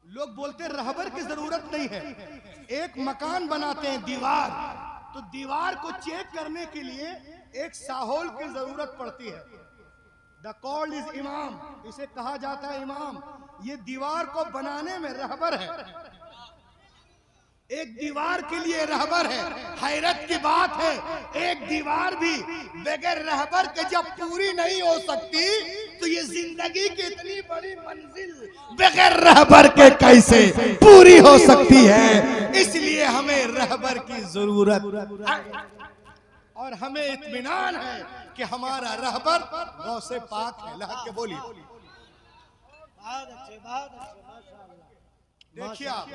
लोग बोलते रहबर की जरूरत नहीं है, एक मकान बनाते हैं दीवार, तो दीवार को चेक करने के लिए एक साहोल की जरूरत पड़ती है। द कॉल्ड इज इमाम, इसे कहा जाता है इमाम। ये दीवार को बनाने में रहबर है, एक दीवार के लिए रहबर है। हैरत की बात है, एक दीवार भी बगैर रहबर के जब पूरी नहीं हो सकती, तो ये जिंदगी की इतनी बड़ी मंजिल बगैर रहबर के कैसे पूरी हो सकती है? इसलिए हमें रहबर की जरूरत और हमें इत्मीनान है कि हमारा रहबर गौसे पाक है। लहक के बोलिए। बहुत अच्छे, बहुत अच्छे, माशाअल्लाह। देखिए आप,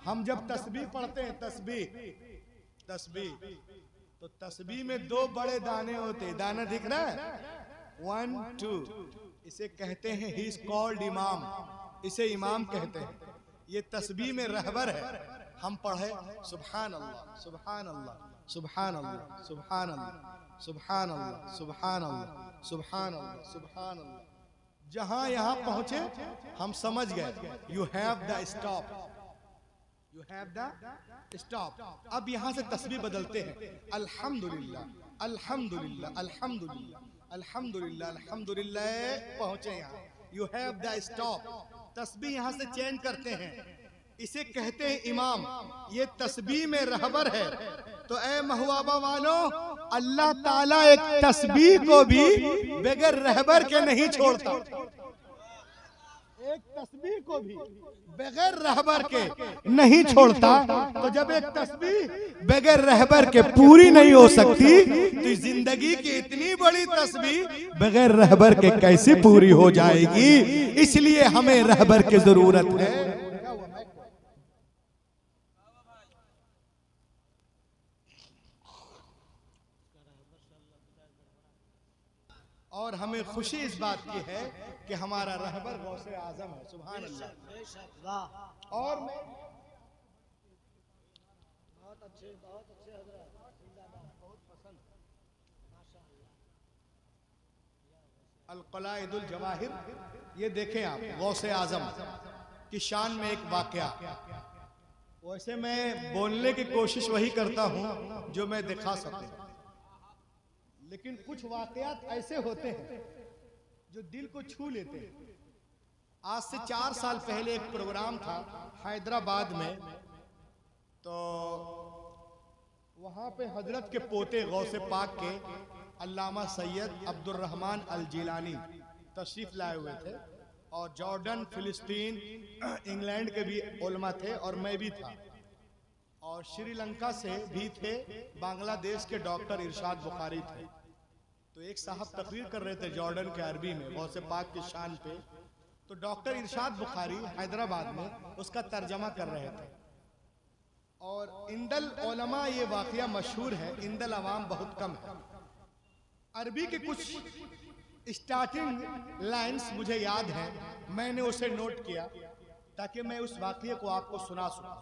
हम जब तस्बीह पढ़ते हैं, तस्बीह तो तस्बीह में 2 बड़े दाने होते हैं। दाना दिख रहा है? 1 2, इसे कहते हैं ही इज कॉल्ड इमाम, इसे इमाम कहते हैं। ये तस्बीह में रहबर है। हम पढ़े सुभान अल्लाह, सुभान अल्लाह, सुभान अल्लाह, सुभान अल्लाह, सुभान अल्लाह, सुभान अल्लाह, सुभान अल्लाह, सुभान अल्लाह। जहां यहां पहुंचे हम समझ गए you have the stop, you have the stop. अब यहां से तस्बीह बदलते हैं। अल्हम्दुलिल्लाह, अल्हम्दुलिल्लाह, अल्हम्दुलिल्लाह, अल्हम्दुलिल्लाह, अल्हम्दुलिल्लाह, पहुंचे यहां यू हैव द स्टॉप। तस्बीह यहां से चेंज करते हैं, इसे कहते हैं इमाम। ये तस्बीह में रहबर है। तो ए महवाबा वालों, अल्लाह ताला एक तस्बीह को भी बगैर रहबर के नहीं छोड़ता। एक तस्बीह को भी बगैर रहबर के नहीं छोड़ता। तो जब एक तस्बीह बगैर रहबर के पूरी नहीं हो सकती, तो जिंदगी की इतनी बड़ी तस्बीह बगैर रहबर के कैसे पूरी हो जाएगी? इसलिए हमें रहबर की जरूरत है। और हमें खुशी इस बात की है कि हमारा रहबर गौसे आजम है। सुभान अल्लाह। और मैं बहुत अच्छे हज़रत, बहुत पसंद माशाअल्लाह। अल-क़लाइदुल जवाहिर, ये देखें आप, गौसे आजम की शान में एक वाकया। वैसे मैं बोलने की कोशिश वही करता हूं जो मैं दिखा सकूं, लेकिन कुछ वाकयात ऐसे होते हैं जो दिल को छू लेते हैं। आज से 4 साल पहले एक प्रोग्राम था हैदराबाद में, तो वहां पे हजरत के पोते गौसे पाक के अल्लामा सैयद अब्दुल रहमान अल जिलानी तशरीफ लाए हुए थे, और जॉर्डन, फिलिस्तीन, इंग्लैंड के भी उलमा थे और मैं भी था, और श्रीलंका से भी थे, बांग्लादेश के डॉक्टर इरशाद बुखारी थे। तो एक साहब तकरीर कर रहे थे जॉर्डन के अरबी में गौसे पाक की शान पे, तो डॉक्टर इरशाद बुखारी हैदराबाद में उसका तर्जमा कर रहे थे। और इंदल उलमा ये वाकया मशहूर है, इंदल अवाम बहुत कम है। अरबी के कुछ स्टार्टिंग लाइंस मुझे याद हैं, मैंने उसे नोट किया ताकि मैं उस वाकये को आपको सुना सकूं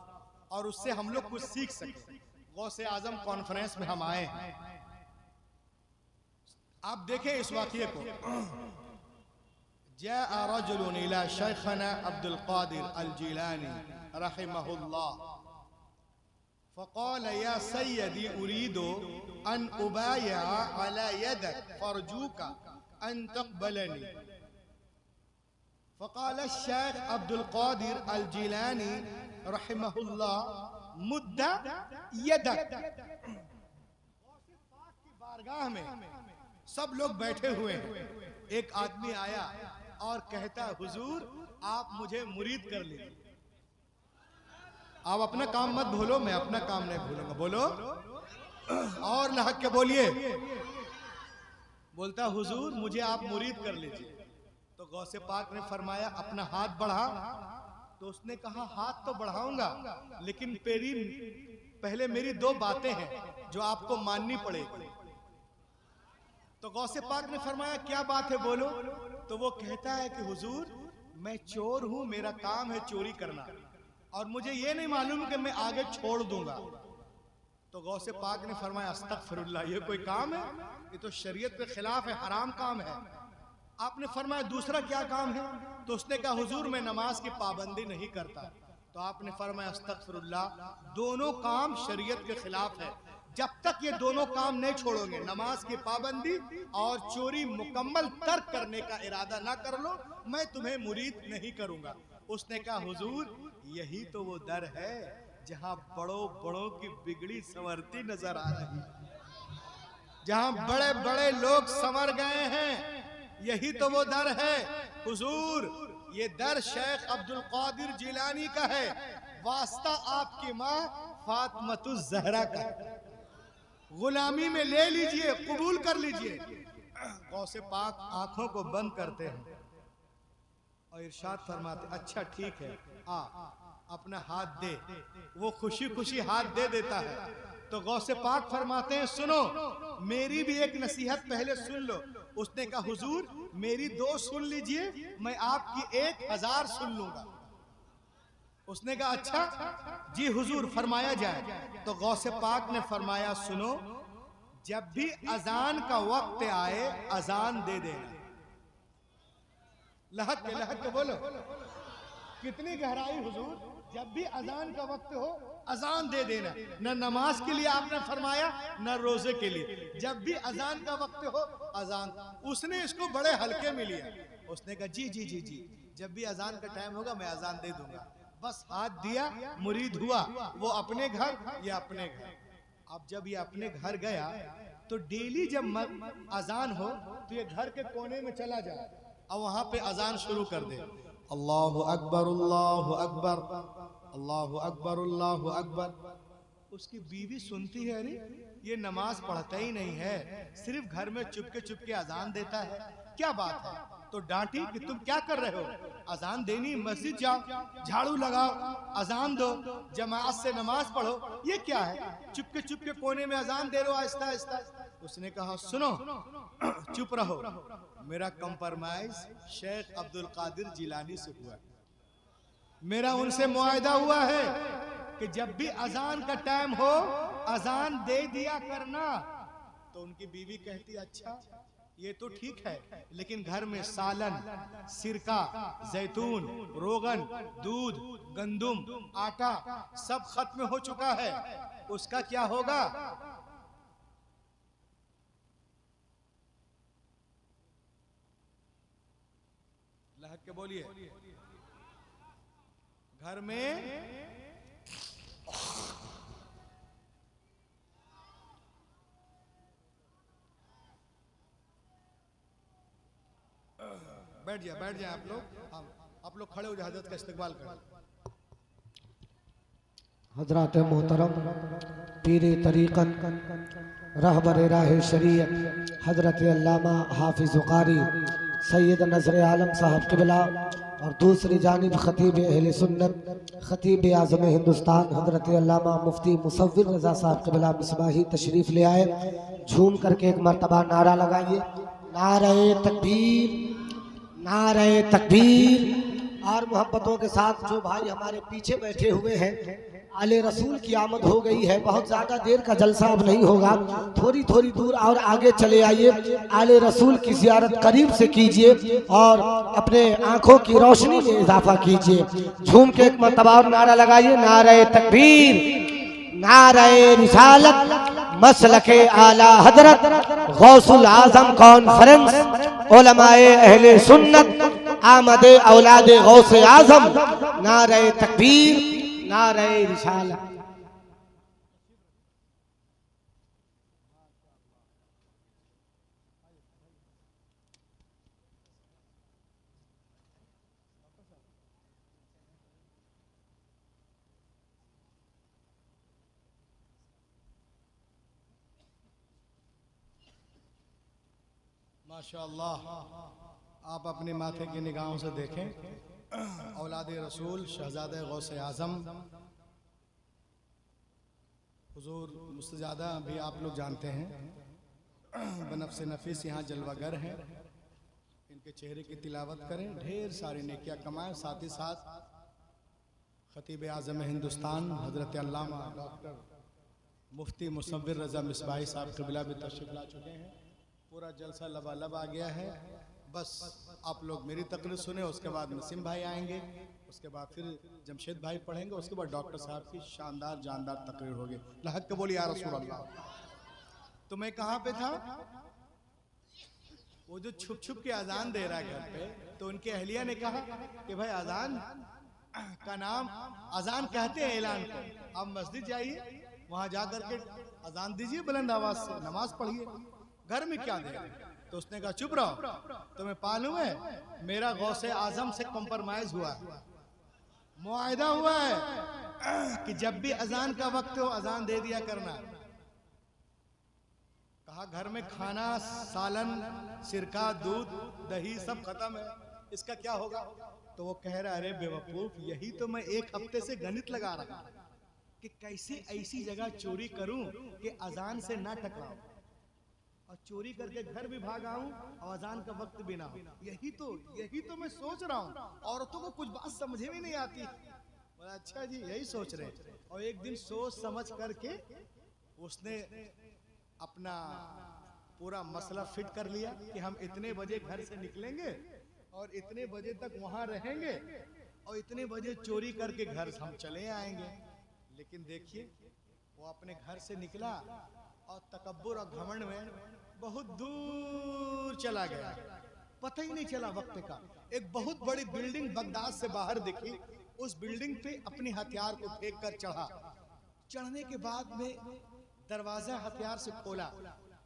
और उससे हम लोग कुछ सीख सकें। गौसे आजम कॉन्फ्रेंस में हम आए हैं, आप देखें इस वाकये को। जाअ रजुलन इला शेखना अब्दुल कादिर अल जिलानी रहिमहुल्लाह फ़क़ाल या सय्यदी उरीदु अन उबाया अला यदक फरजूका अन तक़बलनी। फ़क़ाल शेख अब्दुल कादिर अल जिलानी रहिमहुल्लाह मुद्दा यदक। की बारगाह में सब लोग बैठे हुए हैं, एक आदमी आया और कहता, हुजूर आप मुझे मुरीद कर लीजिए। आप अपना काम मत भूलो, मैं अपना काम नहीं भूलूंगा। बोलो और लहक के बोलिए। बोलता, हुजूर मुझे आप मुरीद कर लीजिए। तो गौसे पाक ने फरमाया अपना हाथ बढ़ा। तो उसने कहा हाथ तो बढ़ाऊंगा, लेकिन पहले मेरी 2 बातें हैं जो आपको माननी पड़ेगी। तो गौसे पाक ने फरमाया क्या बात है, बोलो। तो वो कहता है कि हुजूर मैं चोर हूं, मेरा काम है चोरी करना, और मुझे ये नहीं मालूम कि मैं आगे छोड़ दूंगा। तो गौसे पाक ने फरमाया अस्तगफिरुल्लाह, ये कोई काम है? ये तो शरीयत के खिलाफ है, हराम काम है। आपने फरमाया दूसरा क्या काम है? तो उसने कहा हुजूर मैं नमाज की पाबंदी नहीं करता। तो आपने फरमाया अस्तगफिरुल्लाह, दोनों काम शरीयत के खिलाफ है। जब तक ये दोनों काम नहीं छोड़ोगे, नमाज की पाबंदी और चोरी मुकम्मल तर्क करने का इरादा ना कर लो, मैं तुम्हें मुरीद नहीं करूंगा। उसने कहा हुजूर यही तो वो दर है जहां बड़ों बड़ों की बिगड़ी संवरती नजर आ रही है, जहां बड़े बड़े लोग संवर गए हैं, यही तो वो दर है। हुजूर ये दर शेख अब्दुल कादिर जिलानी का है, वास्ता आपकी माँ फातिमा ज़हरा का, गुलामी में ले लीजिए, कबूल कर लीजिए। गौसे पाक आंखों को बंद करते हैं और इरशाद फरमाते अच्छा ठीक है, अपना हाथ दे। वो खुशी खुशी हाथ दे देता है। तो गौसे पाक फरमाते हैं सुनो, मेरी भी एक नसीहत पहले सुन लो। उसने कहा हुजूर मेरी 2 सुन लीजिए, मैं आपकी 1000 सुन लूंगा। उसने कहा अच्छा जी हुजूर फरमाया जाए। तो गौसे पाक ने फरमाया सुनो, जब भी अजान का वक्त आए अजान दे देना। लहक के बोलो, कितनी गहराई हुजूर। जब भी अजान का वक्त हो अजान दे देना। न नमाज के लिए आपने फरमाया न रोजे के लिए, जब भी अजान का वक्त हो अजान। उसने इसको बड़े हल्के में लिया। उसने कहा जी जी जी जी, जब भी अजान का टाइम होगा मैं अजान दे दूंगा। बस हाथ दिया, मुरीद हुआ, वो अपने घर या अपने घर। अब जब ये अपने घर गया तो डेली जब अजान हो तो ये घर के कोने में चला जाए और वहां पे अजान शुरू कर दे, अल्लाहु अकबर अल्लाहु अकबर अल्लाहु अकबर अल्लाहु अकबर। उसकी बीवी सुनती है, अरे ये नमाज पढ़ता ही नहीं है, सिर्फ घर में चुपके चुपके अजान देता है, क्या बात है? तो डांटी कि तुम क्या कर रहे हो, अजान देनी, मस्जिद जाओ, झाड़ू लगाओ, अजान दो, जमात से नमाज पढ़ो, ये क्या है? चुपके चुपके कोने में अजान दे रहे हो आहिस्ता आहिस्ता। उसने कहा सुनो चुप रहो, मेरा कंप्रोमाइज शेख अब्दुल कादिर जिलानी से हुआ, मेरा उनसे मुआहदा हुआ है कि जब भी अजान का टाइम हो अजान दे दिया करना। तो उनकी बीवी कहती अच्छा ये तो ठीक है, लेकिन घर में सालन, सिरका, जैतून, रोगन, दूध, गंदुम, आटा सब खत्म हो चुका है, उसका क्या होगा? लहक के बोलिए। घर में बैठ जाए आप लोग। आप लोग खड़े हो जाए, हजरत का इस्तकबाल करें। हजरत मोहतरम पीर तरीक़त रहबर राह शरीयत हजरत अल्लामा हाफिज़ कारी सैयद नज़र आलम साहब क़िबला और दूसरी जानिब ख़तीब अहले सुन्नत ख़तीब आज़म हिंदुस्तान हजरत अल्लामा मुफ्ती मुसव्विर रज़ा साहब क़िबला मिसबाही तशरीफ़ ले आए। झूम करके एक मरतबा नारा लगाइए, नारे तकबीर, नारे तकबीर। और मोहब्बतों के साथ जो भाई हमारे पीछे बैठे हुए हैं, आले रसूल की आमद हो गई है, बहुत ज़्यादा देर का जलसा अब नहीं होगा, थोड़ी थोड़ी दूर और आगे चले आइए। आले रसूल की ज़ियारत करीब से कीजिए और अपने आँखों की रोशनी में इजाफा कीजिए। झूम के एक मरतबा और नारा लगाइए, नारे तकबीर, नारे रिसालत, मसलके आला हजरत गौसुल आजम कॉन्फ्रेंस उलमाए अहले सुन्नत आमदे औलादे गौसे आजम, नारे तकबीर, नारे रिसालत। माशाअल्लाह, आप अपने माथे की निगाहों से देखें, औलादे रसूल शहजादे गौसे आजम हुजूर मुस्तजादा भी आप लोग जानते हैं, बनफ्स नफीस यहाँ जलवागर हैं। इनके चेहरे की तिलावत करें, ढेर सारी नेकियां कमाएं। साथ ही साथ खतीब आज़म हिंदुस्तान हजरत अल्लामा डॉक्टर मुफ्ती मुसव्विर रज़ा मिसबाही साहब क़िबला भी तशरीफ़ ला चुके हैं। पूरा जलसा लबालब आ गया है। बस आप लोग मेरी तकरीर सुने, उसके बाद नसीम भाई आएंगे, उसके बाद फिर जमशेद भाई पढ़ेंगे, उसके बाद डॉक्टर साहब की शानदार जानदार तकरीर होगी। लहक के बोली या रसूल अल्लाह। तो मैं कहाँ पे था? वो जो छुप छुप के अजान दे रहा है घर पे, तो उनके अहलिया ने कहा कि भाई अजान का नाम, अजान कहते हैं ऐलान को, आप मस्जिद जाइए, वहां जाकर के अजान दीजिए बुलंद आवाज से, नमाज पढ़िए, घर में क्या दे। तो उसने कहा चुप रहो, तुम्हें मालूम है मेरा गौसे आजम से कॉम्प्रोमाइज हुआ है, मुआहदा हुआ है कि जब भी अजान का वक्त हो अजान दे दिया करना। कहा घर में खाना, सालन, सिरका, दूध, दही सब खत्म है, इसका क्या होगा? तो वो कह रहा अरे बेवकूफ, यही तो मैं एक हफ्ते से गणित लगा रहा कि कैसे ऐसी जगह चोरी करूं कि अजान से ना टकराऊं और चोरी करके घर भी भाग आऊं और अजान का वक्त भी ना हो। यही तो मैं सोच रहा हूं। औरतों को कुछ बात समझे में नहीं आती। बोला अच्छा जी, यही सोच रहे। और एक दिन सोच समझ करके उसने अपना पूरा मसला फिट कर लिया कि हम इतने बजे घर से निकलेंगे और इतने बजे तक वहां रहेंगे और इतने बजे चोरी करके घर हम चले आएंगे। लेकिन देखिए वो अपने घर से निकला और तकब्बुर और घमंड में बहुत दूर चला गया, पता ही नहीं चला वक्त का। एक बहुत बड़ी बिल्डिंग बगदाद से बाहर दिखी, उस बिल्डिंग पे अपने हथियार को फेंक कर चढ़ा। चढ़ने के बाद में दरवाजा हथियार से खोला,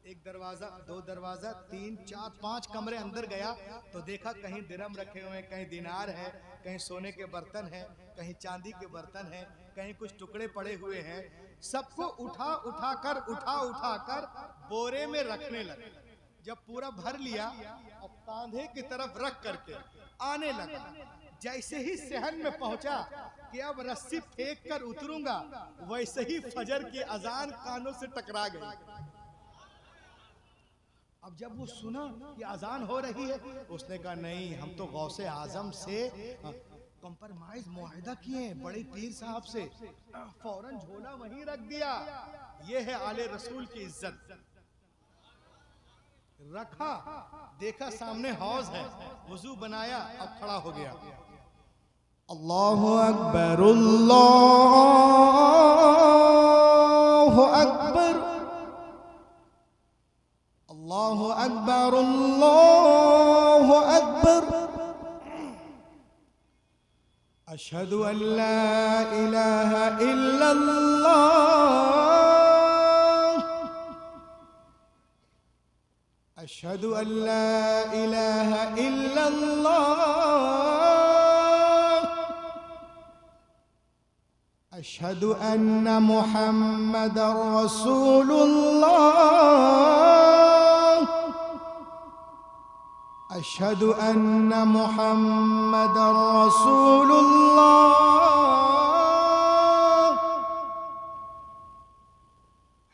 एक दरवाजा, दो दरवाजा, 3, 4, 5 कमरे अंदर गया तो देखा कहीं दिरहम रखे हुए हैं, कहीं दिनार है, कहीं सोने के बर्तन हैं, कहीं चांदी के बर्तन हैं, कहीं कुछ टुकड़े पड़े हुए हैं। सबको उठा कर बोरे में रखने लगे। जब पूरा भर लिया और कांधे की तरफ रख करके आने लगा, जैसे ही सहन में पहुंचा कि अब रस्सी फेंक कर उतरूंगा, वैसे ही फजर की अजान कानों से टकरा गई। अब जब वो सुना कि अजान हो रही है, उसने कहा नहीं, हम तो गौसे आजम से कॉम्प्रोमाइज मुआहदा किए, बड़े पीर साहब से। फौरन झोला वहीं रख दिया। ये है आले रसूल की इज्जत। रखा, देखा सामने हौज है, वजू बनाया, अब खड़ा हो गया। अल्लाहु अकबर, अल्लाहु अकबर, अल्लाहु अकबर, अल्लाहु अकबर। अशहदु अल्ला इलाहा इल्लल्लाह, अशहदु अल्ला इलाहा इल्लल्लाह, अशहदु अन्ना मुहम्मदर रसूलुल्लाह, अशहदु अन्ना मुहम्मदर रसूलुल्लाह।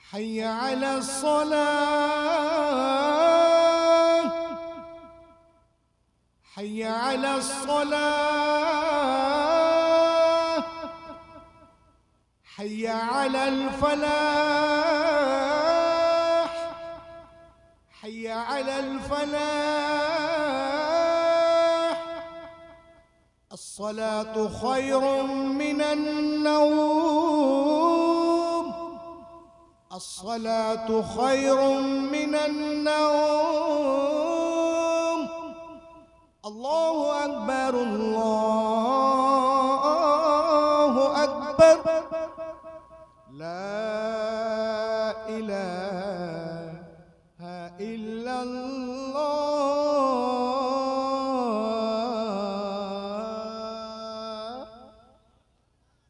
हय्या अलस सलाह, हय्या अलस सलाह, हय्या अलल फलाह, हय्या अलल फलाह। अस्सलातु खैरुम मिनन नौम, अस्सलातु खैरुम मिनन नौम। अल्लाहु अकबर, अल्लाहु अकबर, ला इलाहा इल्लल्लाह।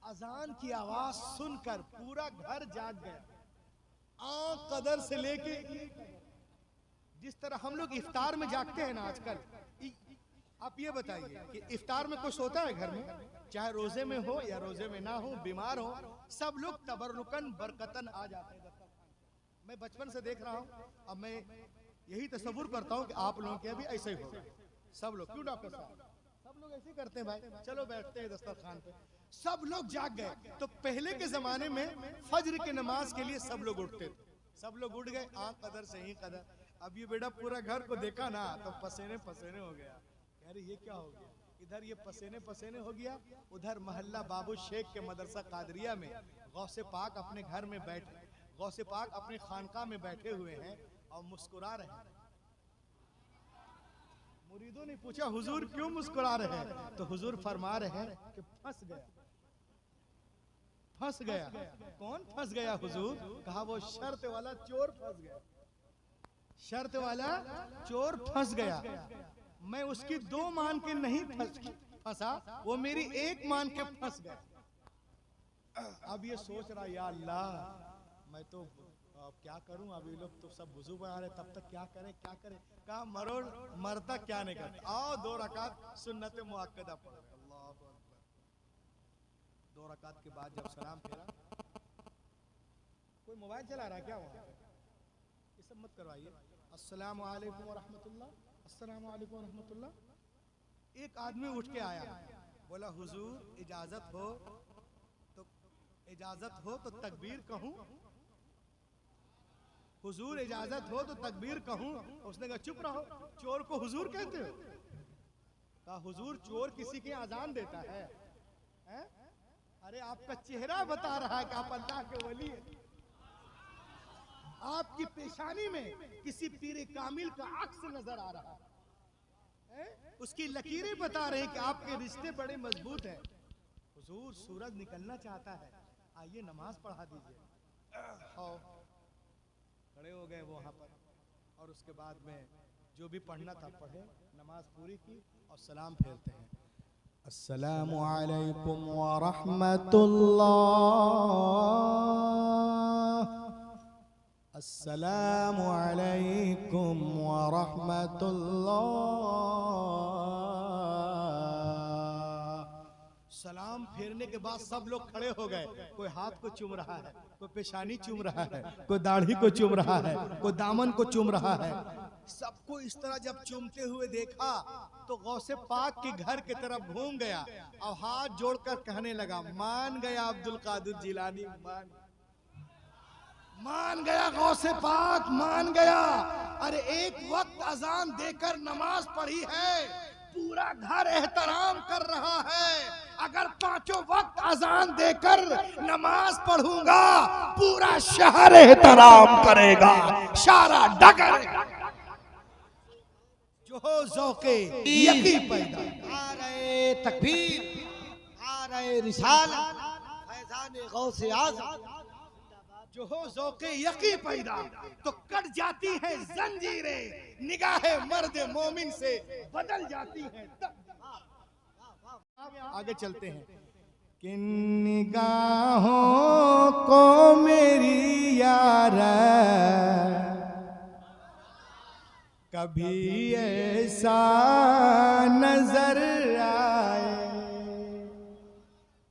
अजान की आवाज सुनकर पूरा घर जाग गया। आंख कदर से लेके, जिस तरह हम लोग इफ्तार में जागते हैं ना आजकल, आप ये बताइए कि इफ्तार में कुछ होता है घर में, चाहे रोजे में हो या रोजे में ना हो, बीमार हो, सब लोग तबर्रुकन बरकतन आ जाते हैं। मैं बचपन से देख रहा हूँ, अब मैं यही तसव्वुर करता हूँ कि आप लोगों के भी ऐसे ही हो। सब लोग, क्यों डॉक्टर साहब, सब लोग ऐसे ही करते हैं भाई। चलो बैठते हैं दस्तरखान पे, सब लोग जाग गए। तो पहले के जमाने में फज्र की नमाज के लिए सब लोग उठते थे, सब लोग उठ गए, आंख कदर से ही कदर। अब ये बेटा पूरा घर को देखा ना तो पसीने पसीने हो गया। अरे ये क्या हो गया, इधर ये पसीने पसीने हो गया, उधर मोहल्ला बाबू शेख के मदरसा कादरिया में गौसे पाक अपने घर में बैठे, गौसे पाक अपने खानका में बैठे हुए हैं और मुस्कुरा रहे हैं। मुरीदों ने पूछा हुजूर क्यों मुस्कुरा रहे हैं, तो हुजूर फरमा रहे हैं कि फंस गया, फंस गया। कौन फंस गया हुजूर? कहा वो शर्त वाला चोर फंस गया, शर्त वाला चोर फंस गया। मैं उसकी दो मान के नहीं फंसा, वो मेरी एक मान के फंस गया। अब ये सोच रहा या अल्लाह मैं तो अब क्या करूं, अब ये लोग तो सब वुजू बना रहे, तब तक क्या करें क्या करें। कहा मरो, मरता क्या नहीं करता, आओ 2 रकात सुन्नत मुअक्कदा पढ़। अल्लाह अकबर। 2 रकात के बाद जब सलाम फेरा, कोई मोबाइल चला रहा है क्या वहाँ? ये सब मत करवाइए। अस्सलामु अलैकुम व रहमतुल्लाह, अस्सलामु अलैकुम व रहमतुल्लाह। एक आदमी उठ के आया, बोला हुजूर इजाजत हो तो तकबीर कहूं, हुजूर इजाजत हो तो तकबीर कहूं। उसने कहा चुप रहो, चोर को हुजूर कहते हो? कहा हुजूर चोर किसी की अजान देता है? अरे आपका चेहरा बता रहा है कि आप अल्लाह के वली हैं। आपकी पेशानी में किसी पीरे कामिल का अक्स नजर आ रहा है, उसकी लकीरें बता रहे हैं कि आपके रिश्ते बड़े मजबूत हैं। हुजूर सूरज निकलना चाहता है, आइए नमाज पढ़ा दीजिए। खड़े हो गए वो वहां पर, और उसके बाद में जो भी पढ़ना था पढ़े, नमाज पूरी की और सलाम फेरते हैं। अस्सलामु अलैकुम व रहमतुल्लाह, अस्सलामु अलैकुम व रहमतुल्लाह। सलाम फेरने के बाद सब लोग खड़े हो गए। कोई हाथ को चूम रहा है, कोई पेशानी चूम रहा है, कोई दाढ़ी को चूम रहा है, कोई दामन को चूम रहा है। सबको इस तरह जब चूमते हुए देखा तो गौसे पाक के घर की तरफ घूम गया और हाथ जोड़कर कहने लगा मान गया अब्दुल कादिर जिलानी, मान गया गौसे पाक, मान गया। अरे एक वक्त अजान देकर नमाज पढ़ी है, पूरा घर एहतराम कर रहा है। अगर पांचों वक्त अजान देकर नमाज पढ़ूंगा, पूरा शहर एहतराम करेगा, सारा डगर। जो ज़ौक़े यकी पैदा, आ रहे तकबीर, आ रहे रिसालत, फैज़ान गौसे आज़म। जो हो ज़ौक़े यकी पैदा, तो कट जाती है जंजीरें, निगाहे मर्द मोमिन से बदल जाती हैं। आगे चलते हैं। किन निगाहों को मेरी यार कभी ऐसा नजर आए,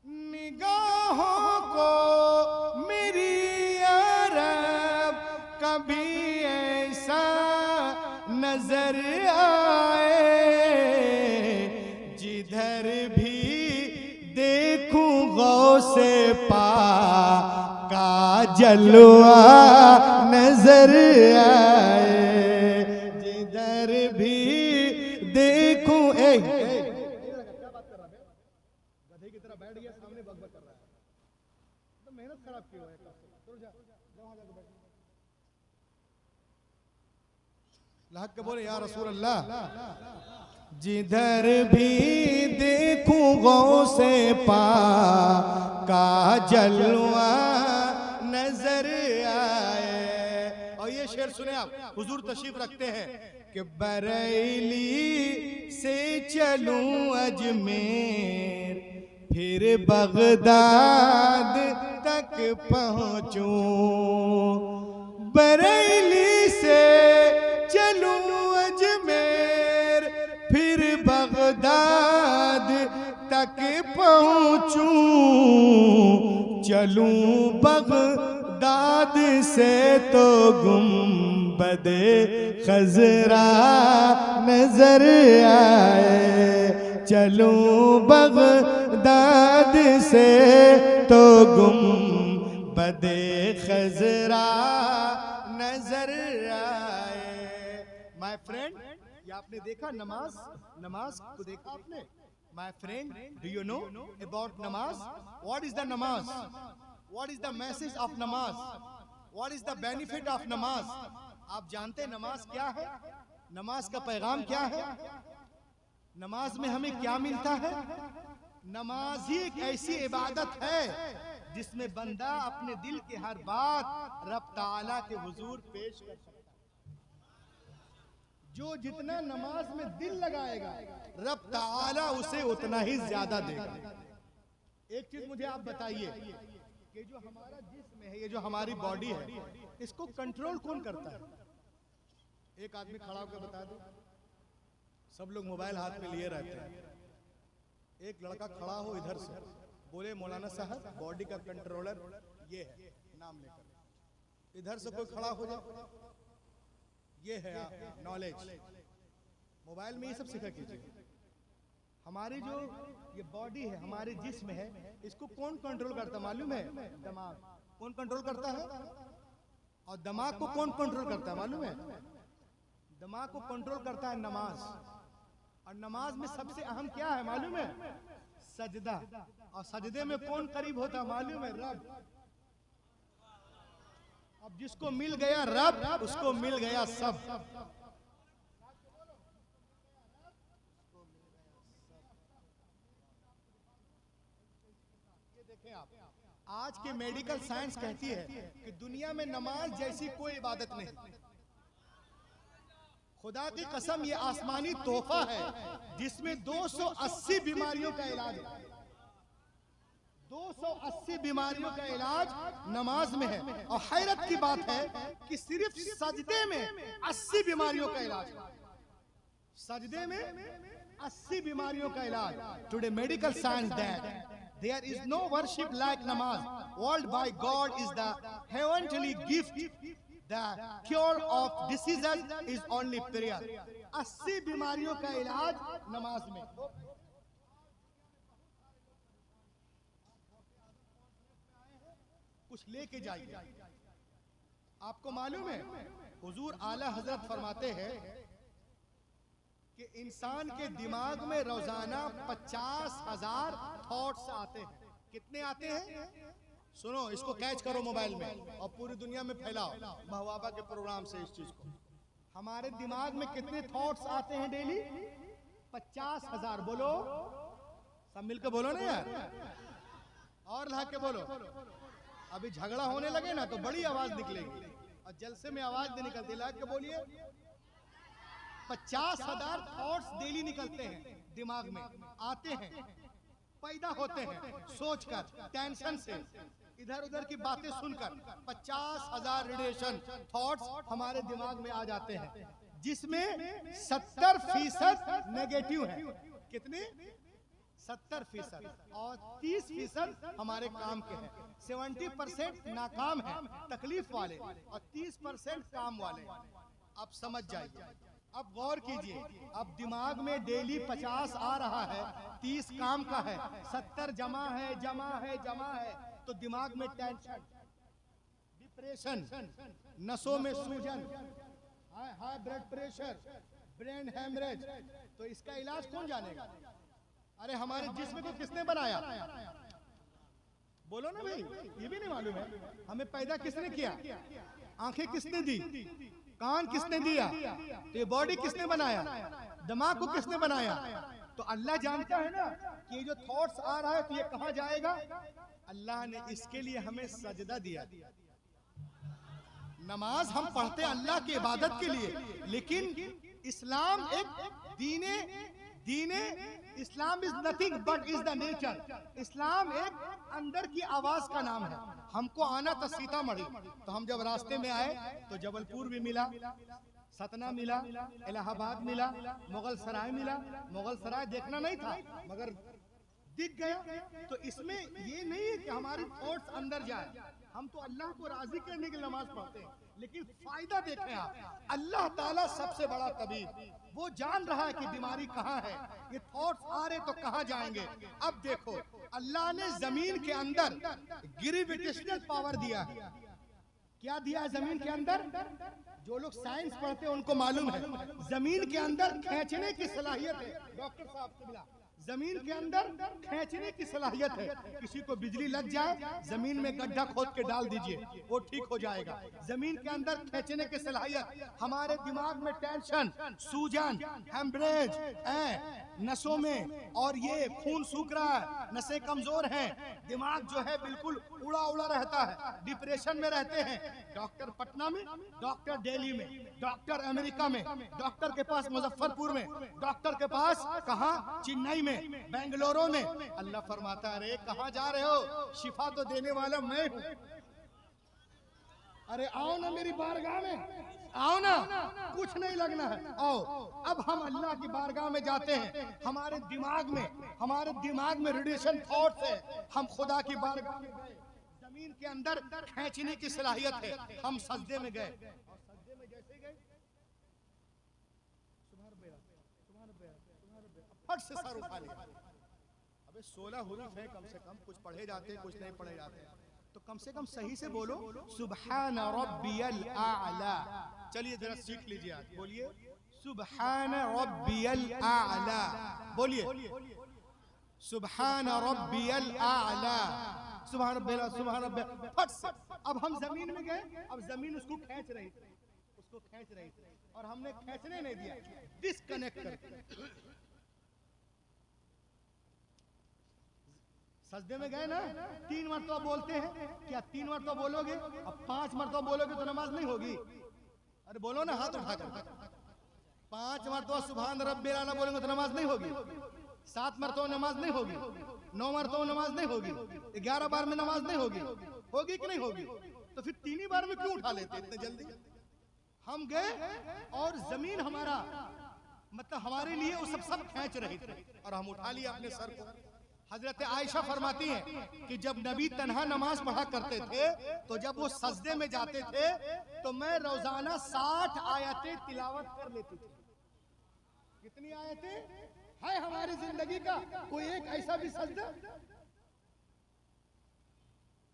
निगाहों को मेरी यार कभी ऐसा नजर आए, जिधर भी देखूं गौसे पाक का जलवा नजर आए, जिधर भी देखूं। क्या बात कर रहा है? गधे की तरह बैठ गया सामने, बकबक कर रहा है। तो मेहनत खराब क्यों है? चलो जा वहां जाके बैठ। लाहक के बोले या रसूल अल्लाह। जिधर भी देखूं गौसे पाक का जलवा नजर आए। और ये शेर सुने आप, हुजूर तशरीफ रखते हैं कि बरेली से चलूं अजमेर, फिर बगदाद तक पहुंचूं, बरेली से चलूं अजमेर, फिर बगदाद तक पहुंचूं, चलूं बगदाद से तो गुंबदे खजरा नजर आए, चलूं बगदाद से तो गुंबदे खजरा नजर आए। माय फ्रेंड, ये आपने देखा नमाज, नमाज को देखा आपने? My friend, do you know about namaz? What is the namaz? What is the message of namaz? What is the benefit of namaz? आप जानते हैं नमाज क्या है? नमाज का पैगाम क्या है? नमाज में हमें क्या मिलता है? नमाज ही एक ऐसी इबादत है जिसमें बंदा अपने दिल के हर बात रब ताला के हुजूर पेश कर सकता है। जो जितना नमाज में दिल लगाएगा, रब ताला उसे उतना ही ज्यादा देगा। एक चीज मुझे आप बताइए कि जो हमारा जिस्म है, ये जो हमारी बॉडी है, इसको कंट्रोल कौन करता है? एक आदमी खड़ा होकर बता दो। सब लोग मोबाइल हाथ में लिए रहते हैं। एक लड़का खड़ा हो इधर से, बोले मौलाना साहब बॉडी का कंट्रोलर ये है, नाम लेकर। इधर से कोई खड़ा हो जाए, ये है नॉलेज। मोबाइल में ये सब सीखा कीजिए। हमारी जो ये बॉडी है, हमारे जिस्म है, इसको कौन कंट्रोल करता है मालूम है? दिमाग। कौन कंट्रोल करता है? और दिमाग को कौन कंट्रोल करता है मालूम है? दिमाग को कंट्रोल करता है नमाज। और नमाज में सबसे अहम क्या है मालूम है? सजदा। और सजदे में कौन करीब होता है मालूम है? रब। अब जिसको मिल गया रब, उसको मिल गया सब। ये देखें आप, आज के मेडिकल साइंस कहती है कि दुनिया में नमाज जैसी कोई इबादत नहीं। खुदा की कसम, ये आसमानी तोहफा है जिसमें 280 बीमारियों का इलाज है। 280 बीमारियों का इलाज नमाज में है। और हैरत की बात है कि सिर्फ सजदे में 80 बीमारियों का इलाज है। सजदे में 80 बीमारियों का इलाज। Today medical science that there is no worship like namaz. World by God is the heavenly gift. The cure of diseases is only prayer. 80 बीमारियों का इलाज नमाज में। कुछ लेके जाइए। आपको मालूम है हुजूर आला हजरत फरमाते हैं कि इंसान के दिमाग में रोजाना 50,000 थॉट्स आते हैं। कितने आते हैं? सुनो, इसको कैच करो मोबाइल में और पूरी दुनिया में फैलाओ महवाबा के प्रोग्राम से इस चीज को। हमारे दिमाग में कितने थॉट्स आते हैं डेली? 50,000। बोलो, सब मिलकर बोलो ना यार, और ला के बोलो। अभी झगड़ा होने लगे ना तो बड़ी आवाज निकलेगी और जलसे में आवाज नहीं निकलती। ला के बोलिए। 50,000 थॉट्स डेली निकलते हैं, दिमाग में आते हैं, पैदा होते हैं सोचकर, टेंशन से, इधर उधर की बातें सुनकर। 50,000 रेडिएशन थॉट्स हमारे दिमाग में आ जाते हैं, जिसमें 70% नेगेटिव है। कितने? 70%। और 30% हमारे काम के हैं। 70% नाकाम है, तकलीफ वाले, और 30% काम वाले। अब समझ जाइए, अब गौर कीजिए। अब दिमाग में डेली 50 आ रहा है, 30 काम का है, 70 जमा है, तो दिमाग में टेंशन, डिप्रेशन, नसों में सूजन, high blood pressure, brain haemorrhage. तो इसका इलाज कौन जानेगा? अरे हमारे जिस्म को किसने बनाया? बोलो ना भाई, ये भी नहीं मालूम है? हमें पैदा किसने किया? आंखें किसने दी? कान किसने दिया? तो ये बॉडी किसने बनाया? दिमाग को किसने बनाया? तो अल्लाह जानता है ना कि ये जो थॉट्स आ रहा है तो ये कहाँ जाएगा। अल्लाह ने इसके लिए हमें सजदा दिया। नमाज हम पढ़ते अल्लाह की इबादत के लिए, लेकिन इस्लाम एक दीने Islam is nothing but is the nature. Islam एक अंदर की आवाज का नाम है। हमको आना था सीतामढ़ी, तो हम जब रास्ते में आए तो जबलपुर भी मिला, सतना मिला, इलाहाबाद मिला, मुगल सराय मिला। मुगल सराय देखना नहीं था मगर दिख गया। तो इसमें ये नहीं है कि हमारी थॉट्स अंदर जाए। हम तो अल्लाह को राजी करने की नमाज पढ़ते हैं, लेकिन फायदा देखें आप, अल्लाह ताला सबसे बड़ा तबीब, वो जान रहा है कि बीमारी कहाँ है। ये थॉट्स आ रहे तो कहाँ जाएंगे। अब देखो, अल्लाह ने जमीन के अंदर ग्रेविटेशनल पावर दिया है। क्या दिया है जमीन के अंदर? जो लोग साइंस पढ़ते हैं उनको मालूम है, जमीन के अंदर खींचने की सलाहियत है। डॉक्टर साहब से मिला, जमीन के अंदर खींचने की सलाहियत है। किसी को बिजली लग जाए, जमीन में गड्ढा खोद के डाल दीजिए, वो ठीक हो जाएगा। जमीन के अंदर खींचने की सलाहियत। हमारे दिमाग में टेंशन, सूजन, हेमरेज, नसों में, और ये खून सूख रहा है, नसें कमजोर हैं, दिमाग जो है बिल्कुल उड़ा उड़ा रहता है, डिप्रेशन में रहते हैं। डॉक्टर पटना में, डॉक्टर दिल्ली में, डॉक्टर अमेरिका में, डॉक्टर के पास मुजफ्फरपुर में, डॉक्टर के पास कहाँ? चेन्नई में, बेंगलुरु में। अल्लाह फरमाता है, अरे कहाँ जा रहे हो? शिफा तो देने वाला मैं हूँ। अरे आओ ना मेरी बारगाह में, आओ ना, कुछ नहीं लगना है, आओ। अब हम अल्लाह की बारगाह में जाते हैं। हमारे दिमाग में रेडिएशन थॉट्स है। हम खुदा की बारगाह में गए, जमीन के अंदर खींचने की सलाहियत है। हम सजदे में गए, और सजदे में जैसे गए, फट से सर उठा लिया। अबे 16 हुरूफ है कम से कम, कुछ पढ़े जाते हैं, कुछ नहीं पढ़े जाते, तो कम से कम सही से बोलो, सुब्हान रब्बियल आला। चलिए जरा सीख लीजिए आप, बोलिए सुब्हान रब्बियल आला, बोलिए सुब्हान रब्बियल आला, सुब्हान रब्बियल, सुब्हान रब्बियल, फट से। अब हम जमीन में गए, अब जमीन उसको खींच रही थी, और हमने खींचने नहीं दिया, डिस्कनेक्ट कर। सजदे में गए ना, 3 मरतबा बोलते हैं, क्या 3 मरतबा बोलोगे? अब 5 मरतबा बोलोगे तो नमाज नहीं होगी। अरे बोलो ना, हाथ उठाकर। 5 मरतबा सुभान रब्बिल आला बोलेंगे तो नमाज नहीं होगी। 7 मरतबा नमाज नहीं होगी, 9 मरतबा नमाज नहीं होगी, 11 बार में नमाज नहीं होगी। होगी कि नहीं होगी? तो फिर 3 ही बार में क्यों उठा लेते इतने जल्दी? हम गए और जमीन हमारा, मतलब हमारे लिए वो सब खींच रही थी, और हम उठा लिया अपने सर को। हजरत आयशा फरमाती हैं कि जब नबी तन्हा नमाज पढ़ा करते थे, तो जब वो सजदे में जाते थे तो मैं रोजाना 60 आयतें तिलावत कर लेती थी। कितनी आयतें है हमारी जिंदगी का? कोई एक ऐसा भी सजदा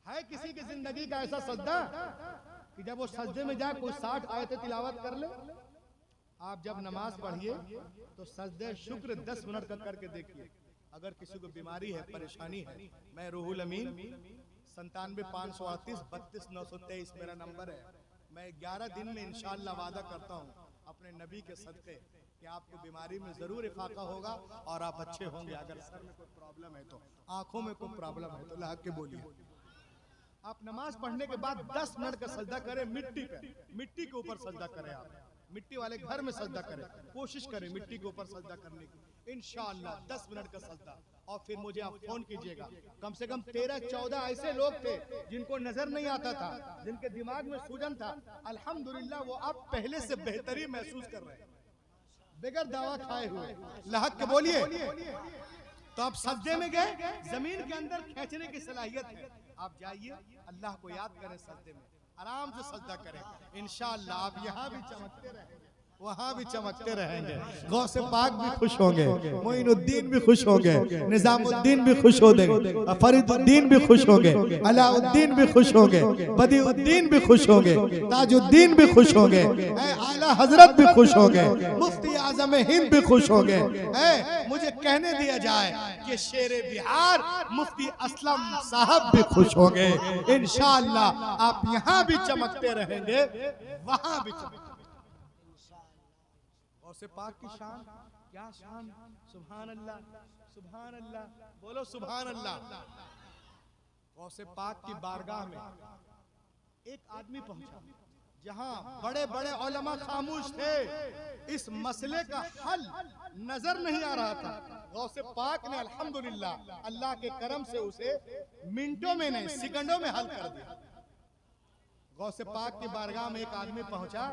है? किसी की जिंदगी का ऐसा सजदा कि जब वो सजदे में जाए कोई 60 आयतें तिलावत कर ले। आप जब नमाज पढ़िए तो सजदे शुक्र 10 मिनट का करके देखिए। अगर किसी को बीमारी है, परेशानी है, मैं रूहुल अमीन 97 538 32 923 मेरा नंबर है। मैं 11 दिन में इंशाअल्लाह वादा करता हूँ अपने नबी के सदके कि आपको बीमारी में जरूर इफाका होगा और आप अच्छे होंगे। अगर सर में कोई प्रॉब्लम है तो, आंखों में कोई प्रॉब्लम है तो ला के बोलिए। आप नमाज पढ़ने के बाद 10 मिनट का सजदा करें मिट्टी पे, मिट्टी के ऊपर सजदा करें। आप मिट्टी वाले घर में सजदा करें, कोशिश करें मिट्टी के ऊपर सजदा करने की इंशाअल्लाह 10 मिनट का सजदा। और फिर मुझे आप फोन कीजिएगा। कम से कम 13-14 ऐसे लोग थे जिनको नजर नहीं आता था, जिनके दिमाग में सूजन था, अल्हम्दुलिल्लाह वो अब पहले से बेहतरीन महसूस कर रहे हैं बगैर दवा खाए हुए। लहक के बोलिए। तो आप सजदे में गए, जमीन के अंदर खींचने की सलाहियत है। आप जाइए, अल्लाह को याद करें, सजदे में आराम से सजदा करें। इंशाअल्लाह आप यहाँ भी चमकते रहेंगे, वहाँ भी चमकते रहेंगे। गौसे पाक भी खुश होंगे, मोइनुद्दीन भी खुश होंगे, निजामुद्दीन भी खुश होंगे, फरीदुद्दीन भी खुश होंगे, अलाउद्दीन भी खुश होंगे, बदीउद्दीन भी खुश होंगे, ताजुद्दीन भी खुश होंगे, आला हजरत भी खुश होंगे, मुफ्ती आजम हिंद भी खुश होंगे। मुझे कहने दिया जाए कि शेरे बिहार मुफ्ती असलम साहब भी खुश होंगे। इंशाअल्लाह आप यहाँ भी चमकते रहेंगे, वहाँ भी चमकते। गौसे पाक की शान, क्या शान, सुभान अल्लाह, सुभान अल्लाह, बोलो सुभान अल्लाह। गौसे पाक की बारगाह में एक आदमी पहुंचा जहां बड़े बड़े उलमा खामोश थे। इस मसले का हल नजर नहीं आ रहा था। गौसे पाक ने अल्हम्दुलिल्लाह अल्लाह के करम से उसे मिनटों में नहीं, सेकंडों में हल कर दिया। गौसे पाक की बारगाह में एक आदमी पहुंचा,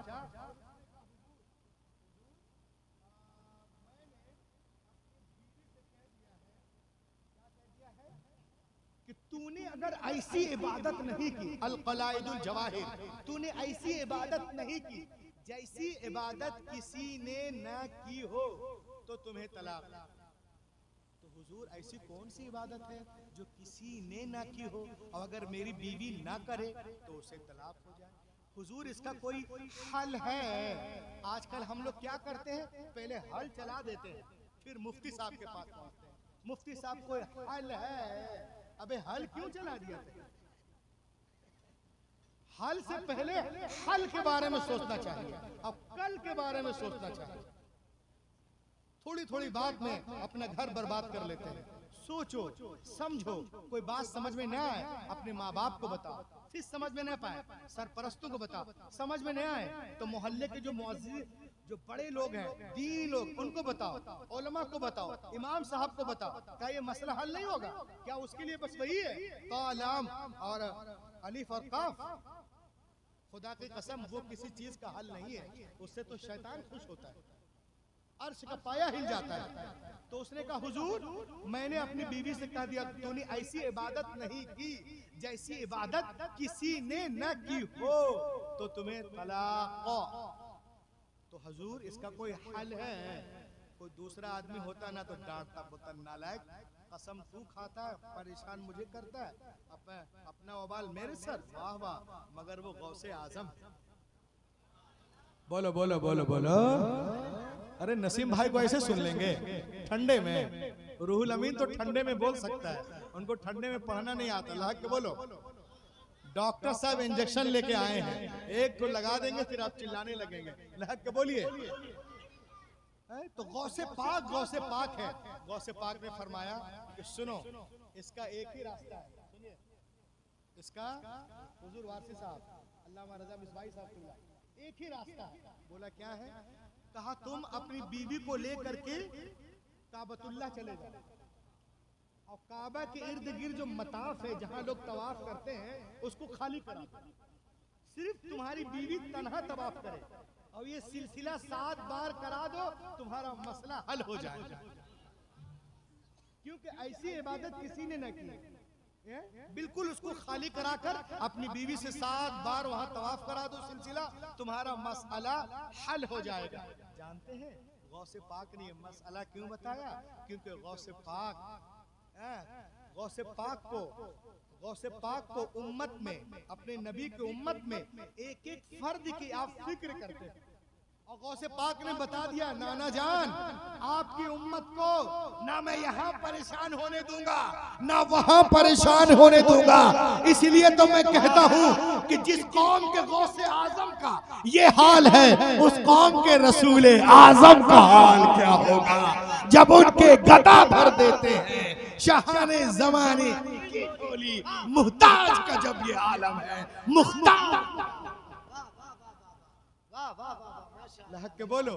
तूने अगर ऐसी इबादत नहीं की, अल-क़लाइदुल जवाहिर, तूने ऐसी इबादत नहीं की जैसी इबादत किसी ने न की हो तो तुम्हें तलाक। तो हुजूर ऐसी कौन सी इबादत है जो किसी ने न की हो और अगर मेरी बीवी ना करे तो उसे तलाक हो जाए? हुजूर इसका कोई हल है? आजकल हम लोग क्या करते हैं, पहले हल चला देते हैं फिर मुफ्ती साहब के पास पहुंचते हैं। मुफ्ती साहब कोई हल है? अबे हल क्यों चला दिया? हल से पहले हल के बारे में सोचना चाहिए, अब कल के बारे में सोचना चाहिए। थोड़ी थोड़ी बात में अपना घर बर्बाद कर लेते हैं। सोचो, समझो, कोई बात समझ में न आए अपने माँ बाप को बताओ, फिर समझ में न पाए सरपरस्तों को बताओ, समझ में न आए तो मोहल्ले के जो मुअज्जिज़, जो बड़े लोग हैं, दीनी लोग, उनको बताओ, उलमा को बताओ, इमाम साहब को बताओ। क्या ये मसला हल नहीं होगा? क्या उसके लिए बस वही है कालाम और अलिफ और काफ? खुदा की कसम वो किसी चीज का हल नहीं है। उससे तो शैतान खुश होता है, अर्श का पाया हिल जाता है। तो उसने कहा हुजूर मैंने अपनी बीवी से कह दिया तूने ऐसी इबादत नहीं की जैसी इबादत किसी ने न की हो तो तुम्हें तलाक। तो हुजूर इसका कोई हल है? कोई दूसरा आदमी होता ना तो डांटता, बोलता नालायक, कसम तू खाता है, परेशान मुझे करता है, अपना वबाल मेरे सर। वाह वाह, मगर वो गौसे आजम। बोलो बोलो बोलो बोलो। अरे नसीम भाई को ऐसे सुन लेंगे ठंडे में। रूहुल अमीन तो ठंडे में बोल सकता है, उनको ठंडे में पढ़ना नहीं आता। लहक के बोलो। डॉक्टर साहब इंजेक्शन लेके आए हैं, एक को लगा देंगे फिर आप चिल्लाने लगेंगे। लहक के बोलिए। तो गौसे पाक है। गौसे पाक ने फरमाया कि सुनो इसका एक ही रास्ता है, सुनिए इसका। हुजूर वारसी साहब अल्लामा रजा मिसबाही साहब एक ही रास्ता है। बोला क्या है? कहा तुम अपनी बीवी को लेकर के काबतुल्लाह चले जाओ और काबा के इर्द गिर्द जो मताफ है जहां लोग तवाफ करते हैं उसको खाली करा। सिर्फ तुम्हारी बीवी तन्हा तवाफ करे और ये सिलसिला 7 बार करा दो, तुम्हारा मसला हल हो जाएगा। क्योंकि ऐसी इबादत किसी ने न की। बिल्कुल उसको खाली कराकर अपनी बीवी से 7 बार वहां तवाफ करा दो, सिलसिला तुम्हारा मसला हल हो जाएगा। जानते हैं गौसे पाक ने ये मसला क्यों बताया? क्योंकि गौसे पाक गौसे पाक को उम्मत में, अपने नबी के उम्मत में एक एक फर्द की आप फिक्र करते हैं। और गौसे पाक ने बता दिया, नाना जान आपकी उम्मत को ना मैं यहाँ परेशान होने दूंगा ना वहां परेशान होने दूंगा। इसलिए तो मैं कहता हूँ कि जिस कौम के गौसे आजम का ये हाल है, उस कौम के रसूल आजम का हाल क्या होगा जब उनके गदा भर देते हैं शाहाने जमाने की झोली। मुहताज का जब ये आलम है, मुख्तार। वाह वाह वाह वाह, माशाअल्लाह। लहक के बोलो।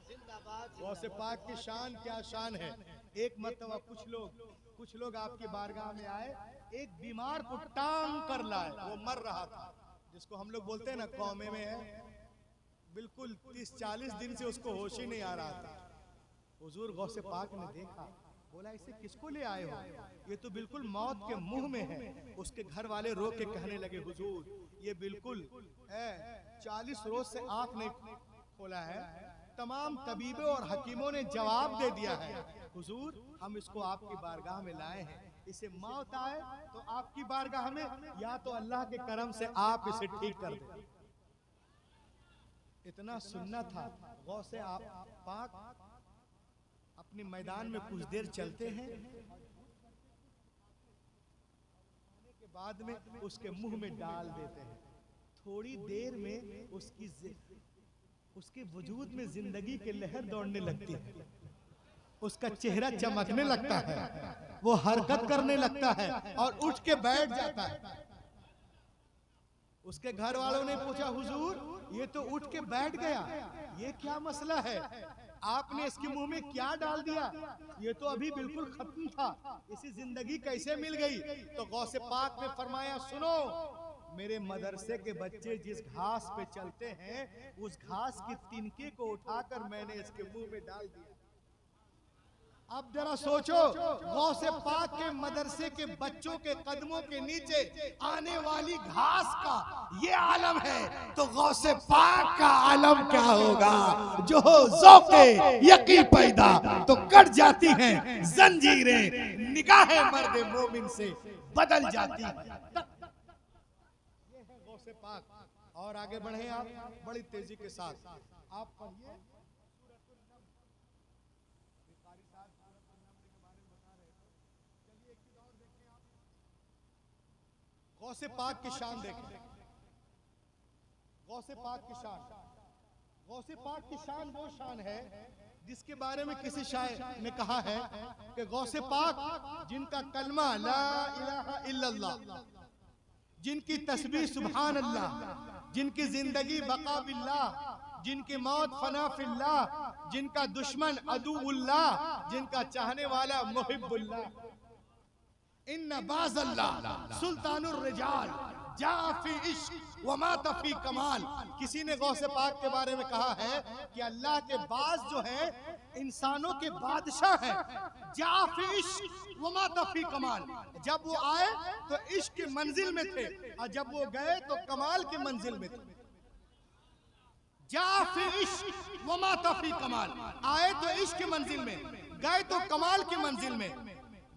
जिंदाबाद। गौसे पाक की शान क्या शान है। एक मर्तबा कुछ लोग आपकी बारगाह में आए, एक बीमार को टांग कर लाए, वो मर रहा था, जिसको हम लोग बोलते हैं ना कौमे में है, बिल्कुल 30-40 दिन से उसको होश ही नहीं आ रहा था। हुजूर गौसे पाक ने देखा, बोला इसे किसको ले आए हो, ये तो बिल्कुल मौत के मुंह में है। उसके घर वाले रो के कहने लगे, हुजूर ये बिल्कुल 40 रोज से आंख नहीं खोला है। तमाम तबीबों और हकीमों ने जवाब दे दिया है, हुजूर हम इसको आपकी बारगाह में लाए हैं, इसे मौत आए तो आपकी बारगाह में, या तो अल्लाह के करम से आप इसे ठीक कर दें। इतना सुनना था। गौसे पाक अपने मैदान में कुछ देर चलते हैं, के बाद में उसके मुंह में डाल देते हैं। थोड़ी देर में उसके वजूद में जिंदगी के लहर दौड़ने लगती है, उसका चेहरा चमकने लगता है, वो हरकत करने लगता है और उठ के बैठ जाता है। उसके घर वालों ने पूछा, हुजूर ये तो उठ के बैठ गया, ये क्या मसला है, आपने इसके मुंह में क्या डाल दिया, ये तो अभी बिल्कुल खत्म था, इसी जिंदगी कैसे मिल गई। तो गौसे पाक ने फरमाया, सुनो मेरे मदरसे के बच्चे जिस घास पे चलते हैं, उस घास की तिनके को उठाकर मैंने इसके मुंह में डाल दिया। अब जरा सोचो, गौसे पाक के मदरसे के बच्चों के कदमों के नीचे आने वाली घास का ये आलम है, तो गौसे पाक का आलम क्या होगा। जो ज़ौक़े यकीन पैदा तो कट जाती हैं जंजीरें, निगाहे मर्द मोमिन से बदल जाती है। ये है गौसे पाक। और आगे बढ़े आप बड़ी तेजी के साथ, आप पढ़िए। गौसे पाक की शान देखें, गौसे पाक की शान। गौसे पाक की शान वो शान है जिसके बारे में किसी शायर ने कहा है कि गौसे पाक जिनका कलमा ला इलाहा इल्लल्लाह, जिनकी तस्बीह सुभान अल्लाह, जिनकी जिंदगी बका बिल्लाह, जिनकी मौत फना फिल्लाह, जिनका दुश्मन अदुउल्लाह, जिनका चाहने वाला मुहिब्बुल्लाह। इन्ना बाज़ल्लाह सुल्तानुर रिजाल जा फी इश्क व माता फी कमाल। किसी ने गौसे पाक के बारे में कहा है कि अल्लाह के बाज जो है इंसानों के बादशाह हैं, जा फी इश्क व माता फी कमाल। जब वो आए तो इश्क की मंजिल में थे और जब वो गए तो कमाल की मंजिल में थे। जा फी इश्क व माता फी कमाल, आए तो इश्क की मंजिल में, गए तो कमाल की मंजिल में।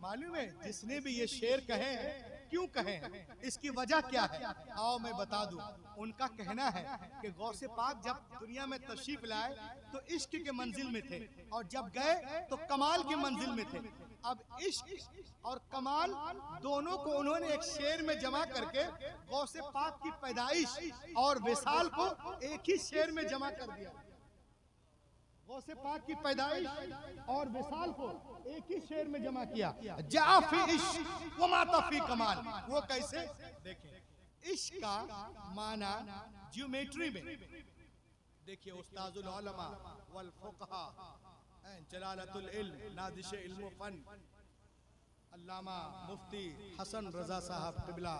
मालूम है जिसने भी ये शेर कहे हैं, क्यों कहे हैं, इसकी वजह क्या है, आओ मैं बता दूं। उनका कहना है कि गौसे पाक जब दुनिया में तशरीफ लाए तो इश्क के मंजिल में थे और जब गए तो कमाल की मंजिल में थे। अब इश्क और कमाल दोनों को उन्होंने एक शेर में जमा करके गौसे पाक की पैदाइश और विसाल को एक ही शेर में जमा कर दिया। गौसे पाक की पैदाइश और विसाल को एक ही शेर में जमा किया, जाफी इश्क व माता फी कमाल। वो कैसे देखें, इश्क का माना ज्योमेट्री में देखिए, उस्ताजुल उलमा वल फुक़हा जलालतुल इल्म नादिश इल्म फन अल्लामा मुफ्ती हसन रजा साहब क़िबला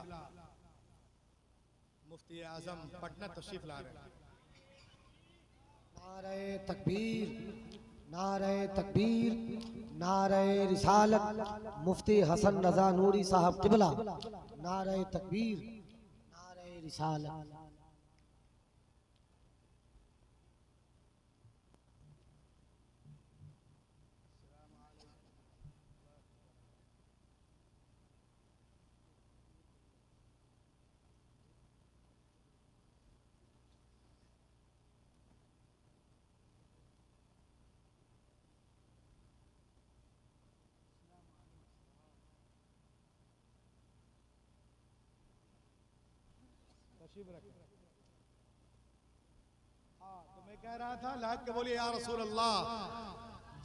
मुफ्ती आजम पटना तशरीफ ला रहे हैं। नारे तकबीर, नारे तकबीर, नारे रिसालत, मुफ्ती हसन रजा नूरी साहब क़िबला। नारे तकबीर, नारे रिसालत। तशरीफ रखें। हाँ, तो मैं कह रहा था लाहक के बोले या रसूल अल्लाह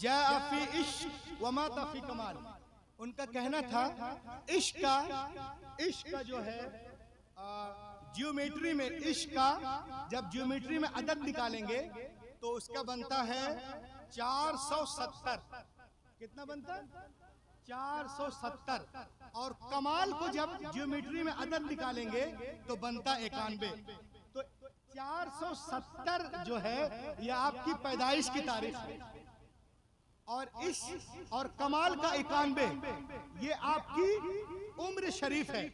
जा फी इश्क व माता फी कमाल। उनका कहना था इश्क का जो है ज्योमेट्री में इश्क का जब ज्योमेट्री में अदद निकालेंगे तो उसका बनता है 470। कितना बनता है? 470। और कमाल को जब ज्योमेट्री में अदद निकालेंगे तो बनता 91। तो 470 जो है यह आपकी पैदाइश की तारीख है, और इस और कमाल का 91 ये आपकी उम्र शरीफ है,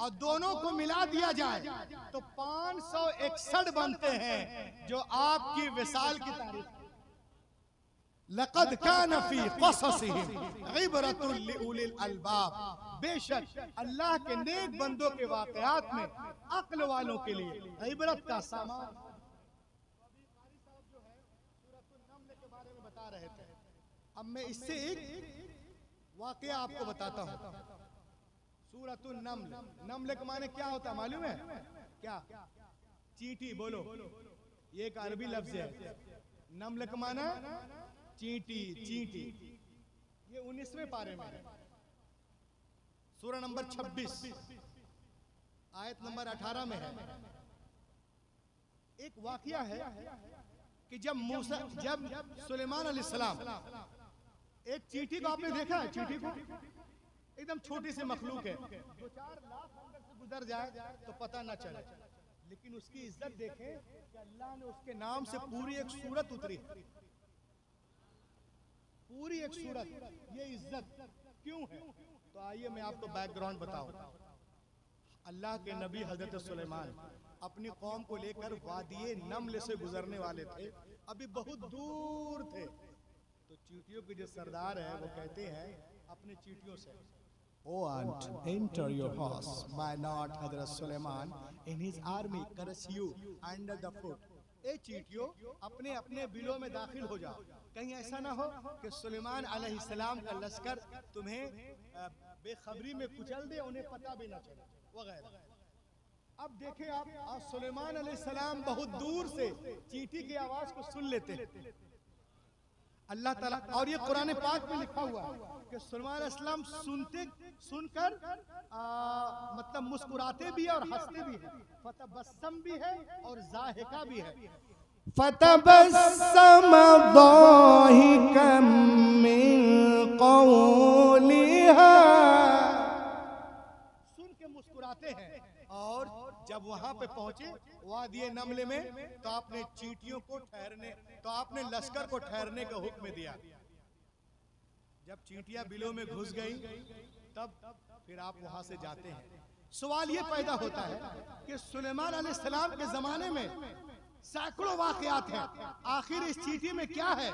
और दोनों को मिला दिया जाए तो 561 बनते हैं जो आपकी विसाल की तारीख है। लक़द कान फी क़ससिहिम इबरतुन लिउलिल अलबाब। बेशक अल्लाह के नेक बंदों के वाक़यात में अक्ल वालों के लिए इबरत का सामान। के बारे में बता रहे थे, अब मैं इससे एक वाक़या आपको बताता हूँ। सूरतुन नम्ल, नम्ल के माने क्या होता है मालूम है? क्या? चींटी। बोलो, ये एक अरबी लफ्ज है। नम्ल के माना चींटी, चींटी। ये 19वें पारे में है, सूरा नंबर 26 आयत नंबर 18 में है। एक वाक़या है कि जब सुलेमान अलैहिस्सलाम, एक चींटी को आपने देखा है? चींटी को एकदम छोटी सी मखलूक है, 2-4 लाख अंदर से गुजर जाए तो पता ना चले, लेकिन उसकी इज्जत देखें कि अल्लाह ने उसके नाम से पूरी एक सूरत उतरी, पूरी एक सूरत। ये इज्जत क्यों है? तो आइए मैं आपको बैकग्राउंड बताऊं। अल्लाह के नबी हजरत सुलेमान अपनी कौम को लेकर वादिये नम्ल से गुजरने वाले थे, अभी बहुत दूर थे। तो चींटियों के जो सरदार है वो कहते हैं अपने चींटियों से, O ant, enter your house. My lord Hazrat Suleiman in his army curse you under the foot. ए चींटियों, अपने अपने बिलों में दाखिल हो जाओ, कहीं ऐसा ना हो कि सुलेमान अलैहिस्सलाम का लश्कर तुम्हें बेखबरी में कुचल दे, उन्हें पता भी ना चले वगैरह। अब देखें आप, सुलेमान अलैहिस्सलाम बहुत दूर से चींटी की आवाज को सुन लेते हैं अल्लाह ताला, और ये कुरान पाक में लिखा हुआ है कि सुलेमान अलैहिस्सलाम सुनकर मतलब मुस्कुराते भी है और हंसते भी है, फतबस्सम भी है और जाहिका भी है। फतबस्सम दाहिकम मिन कौलिहा, सुन के मुस्कुराते हैं। और जब वहां पे पहुंचे वादिये नम्ल में तो आपने चींटियों को ठहरने, तो आपने लश्कर को ठहरने का हुक्म दिया। जब चींटियां बिलों में घुस गई तब फिर आप वहां से जाते हैं। सवाल ये पैदा होता है कि सुलेमान अलैहिस्सलाम के जमाने में सैकड़ों वाकयात हैं, आखिर इस चींटी में क्या है?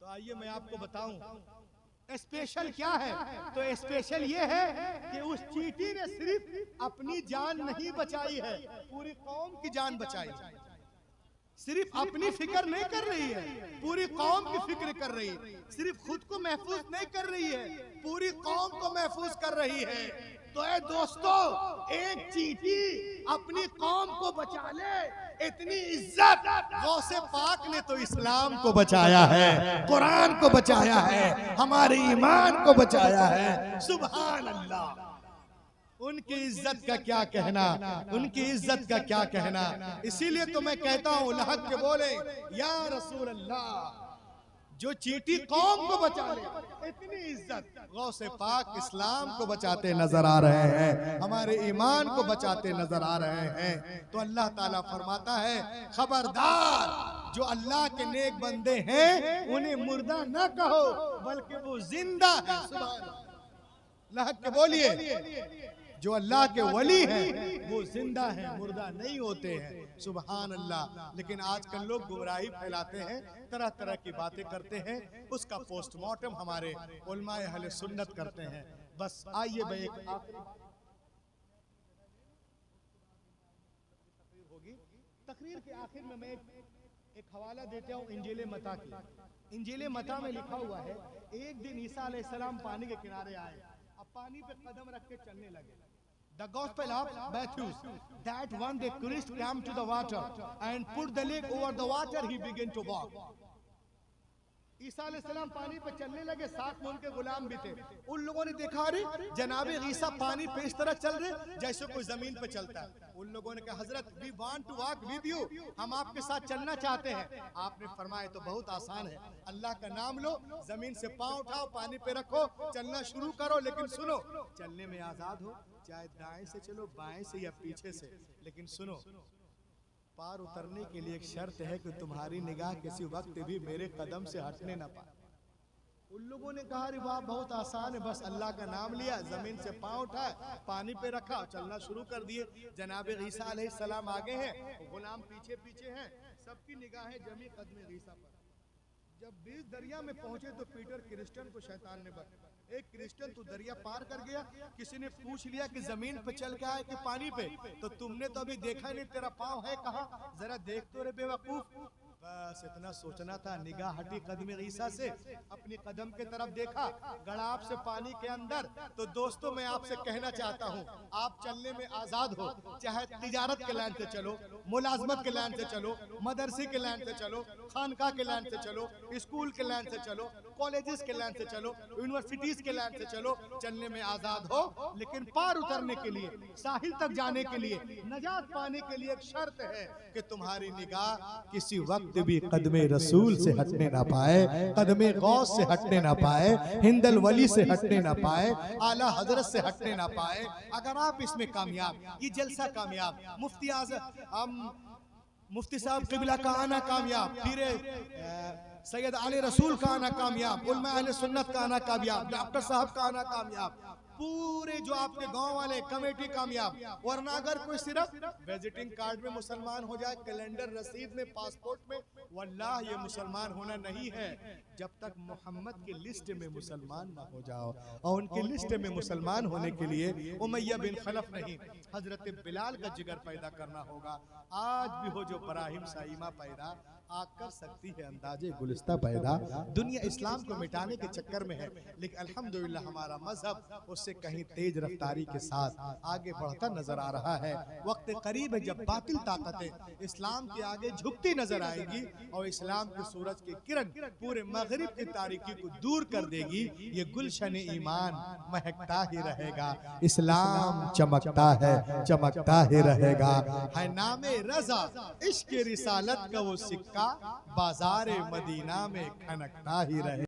तो आइए मैं आपको बताऊं स्पेशल क्या है। तो स्पेशल ये है कि उस चींटी ने सिर्फ अपनी जान नहीं बचाई है, पूरी कौम की जान बचाई। सिर्फ अपनी फिक्र नहीं कर रही है, पूरी कौम की फिक्र कर रही है। सिर्फ खुद को महफूज नहीं कर रही है, पूरी कौम को महफूज कर रही है। तो ए दोस्तों, एक चींटी अपनी कौम को बचा ले, इतनी इज्जत गौसे पाक ने तो इस्लाम को बचाया है, कुरान को बचाया है, हमारे ईमान को बचाया है। सुभान अल्लाह। उनकी इज्जत का क्या कहना, उनकी इज्जत का क्या कहना। इसीलिए तो मैं कहता हूँ लहक के बोले या रसूल अल्लाह, जो चींटी कौम को बचा ले, इतनी इज्जत गौसे पाक इस्लाम को बचाते नजर आ रहे हैं, हमारे ईमान को बचाते नजर आ रहे हैं। तो अल्लाह ताला फरमाता है खबरदार, जो अल्लाह के नेक बंदे हैं उन्हें मुर्दा न कहो, बल्कि वो जिंदा है। लहक के बोलिए, जो अल्लाह के वली हैं वो जिंदा हैं, मुर्दा नहीं होते हैं। सुभान अल्लाह। लेकिन आजकल लोग गुमराही फैलाते हैं, तरह तरह की बातें करते हैं, उसका पोस्टमार्टम हमारे उलमाए अहले सुन्नत करते हैं। बस आइए भाई एक होगी तकरीर के आखिर में मैं एक हवाला देता हूँ इंजील मता की। इंजील मता में लिखा हुआ है, एक दिन ईसा अलैहिस्सलाम पानी के किनारे आए, अब पानी पे कदम रख के चलने लगे। The Gospel of Matthew. That one day Christ came to the water and put the leg over the water. He began to walk. ईसा अलैहिस्सलाम पानी पे चलने लगे, साथ में उनके गुलाम भी थे। उन लोगों ने देखा अरे जनाबे ईसा पानी पे इस तरह चल रहे जैसे कोई जमीन पे चलता है। उन लोगों ने कहा हजरत we want to walk with you, हम आपके साथ चलना चाहते हैं। आपने फरमाया तो बहुत आसान है, अल्लाह का नाम लो, जमीन से पांव उठाओ, पानी पे रखो, चलना शुरू करो। लेकिन सुनो, चलने में आजाद हो, चाहे दाएं से चलो, बाएं से या पीछे से। लेकिन सुनो, पार उतरने के लिए एक शर्त है कि तुम्हारी निगाह किसी वक्त भी मेरे कदम से हटने ना पाए। उन लोगों ने कहा अरे वाह बहुत आसान है, बस अल्लाह का नाम लिया, जमीन से पांव उठाए, पानी पे रखा, चलना शुरू कर दिए। जनाबे ईसा अलैहिस्सलाम आगे हैं, गुलाम पीछे पीछे हैं, सबकी निगाहें जमी कदम ईसा पर। जब बीच दरिया में पहुंचे तो पीटर क्रिश्चियन को शैतान ने बताया, एक क्रिश्चियन तू दरिया पार कर गया, किसी ने पूछ लिया कि जमीन पे चल के आए कि पानी पे, तो तुमने तो अभी देखा नहीं, तेरा पाँव है कहाँ, जरा देख तो रे बेवकूफ। बस इतना सोचना था। निगाह हटी कदम ईसा से, अपनी कदम के तरफ देखा, गड़ाब से पानी के अंदर। तो दोस्तों मैं आपसे कहना चाहता हूँ, आप चलने में आजाद हो, चाहे तिजारत के लाइन से चलो, मुलाजमत के लाइन से चलो, मदरसे के लाइन से चलो, खानका के लाइन से चलो, स्कूल के लाइन से चलो, कॉलेजेस के लाइन से चलो, यूनिवर्सिटीज के लाइन से चलो, चलने में आजाद हो। लेकिन पार उतरने के लिए, साहिल तक जाने के लिए, नजात पाने के लिए एक शर्त है कि तुम्हारी निगाह किसी वक्त भी कदमे रसूल से हटने ना पाए, कदमे गौस से हटने ना पाए, हिंदल वली से हटने ना पाए, आला हजरत से हटने ना पाए। अगर आप इसमें कामयाब, ये जलसा कामयाब, मुफ्ती साहब किबला का आना कामयाब, फिर सैयद आले रसूल का आना कामयाब, उलमा अहले सुन्नत का आना कामयाब, डॉक्टर साहब का आना कामयाब, पूरे जो आपके गांव वाले कमेटी कामयाब। वरना अगर कोई सिर्फ विजिटिंग कार्ड में मुसलमान हो जाए, कैलेंडर रसीद में, पासपोर्ट में, वल्लाह ये मुसलमान होना नहीं है। जब तक मोहम्मद की लिस्ट में मुसलमान ना हो जाओ, और उनकी लिस्ट में मुसलमान होने के लिए उमैया बिन खलफ नहीं, हजरत बिलाल का जिगर पैदा करना होगा। आज भी हो जो बराहिम साइमा पैदा, आ कर सकती है अंदाजे गुलिस्ता पैदा। दुनिया इस्लाम को मिटाने के चक्कर में है, लेकिन अल्हम्दुलिल्लाह हमारा मजहब उससे कहीं तेज रफ्तारी के साथ आगे बढ़ता नजर आ रहा है। वक्त करीब है जब बातिल ताकतें इस्लाम के आगे झुकती नजर आएगी, और इस्लाम के सूरज की किरण पूरे मगरिब की तारीकी को दूर कर देगी। ये गुलशन ईमान महकता ही रहेगा, इस्लाम चमकता है, चमकता ही रहेगा। है नामे रजा इश्क रिसालत का वो सिक्का, बाजारे मदीना में खनकता ही रहे।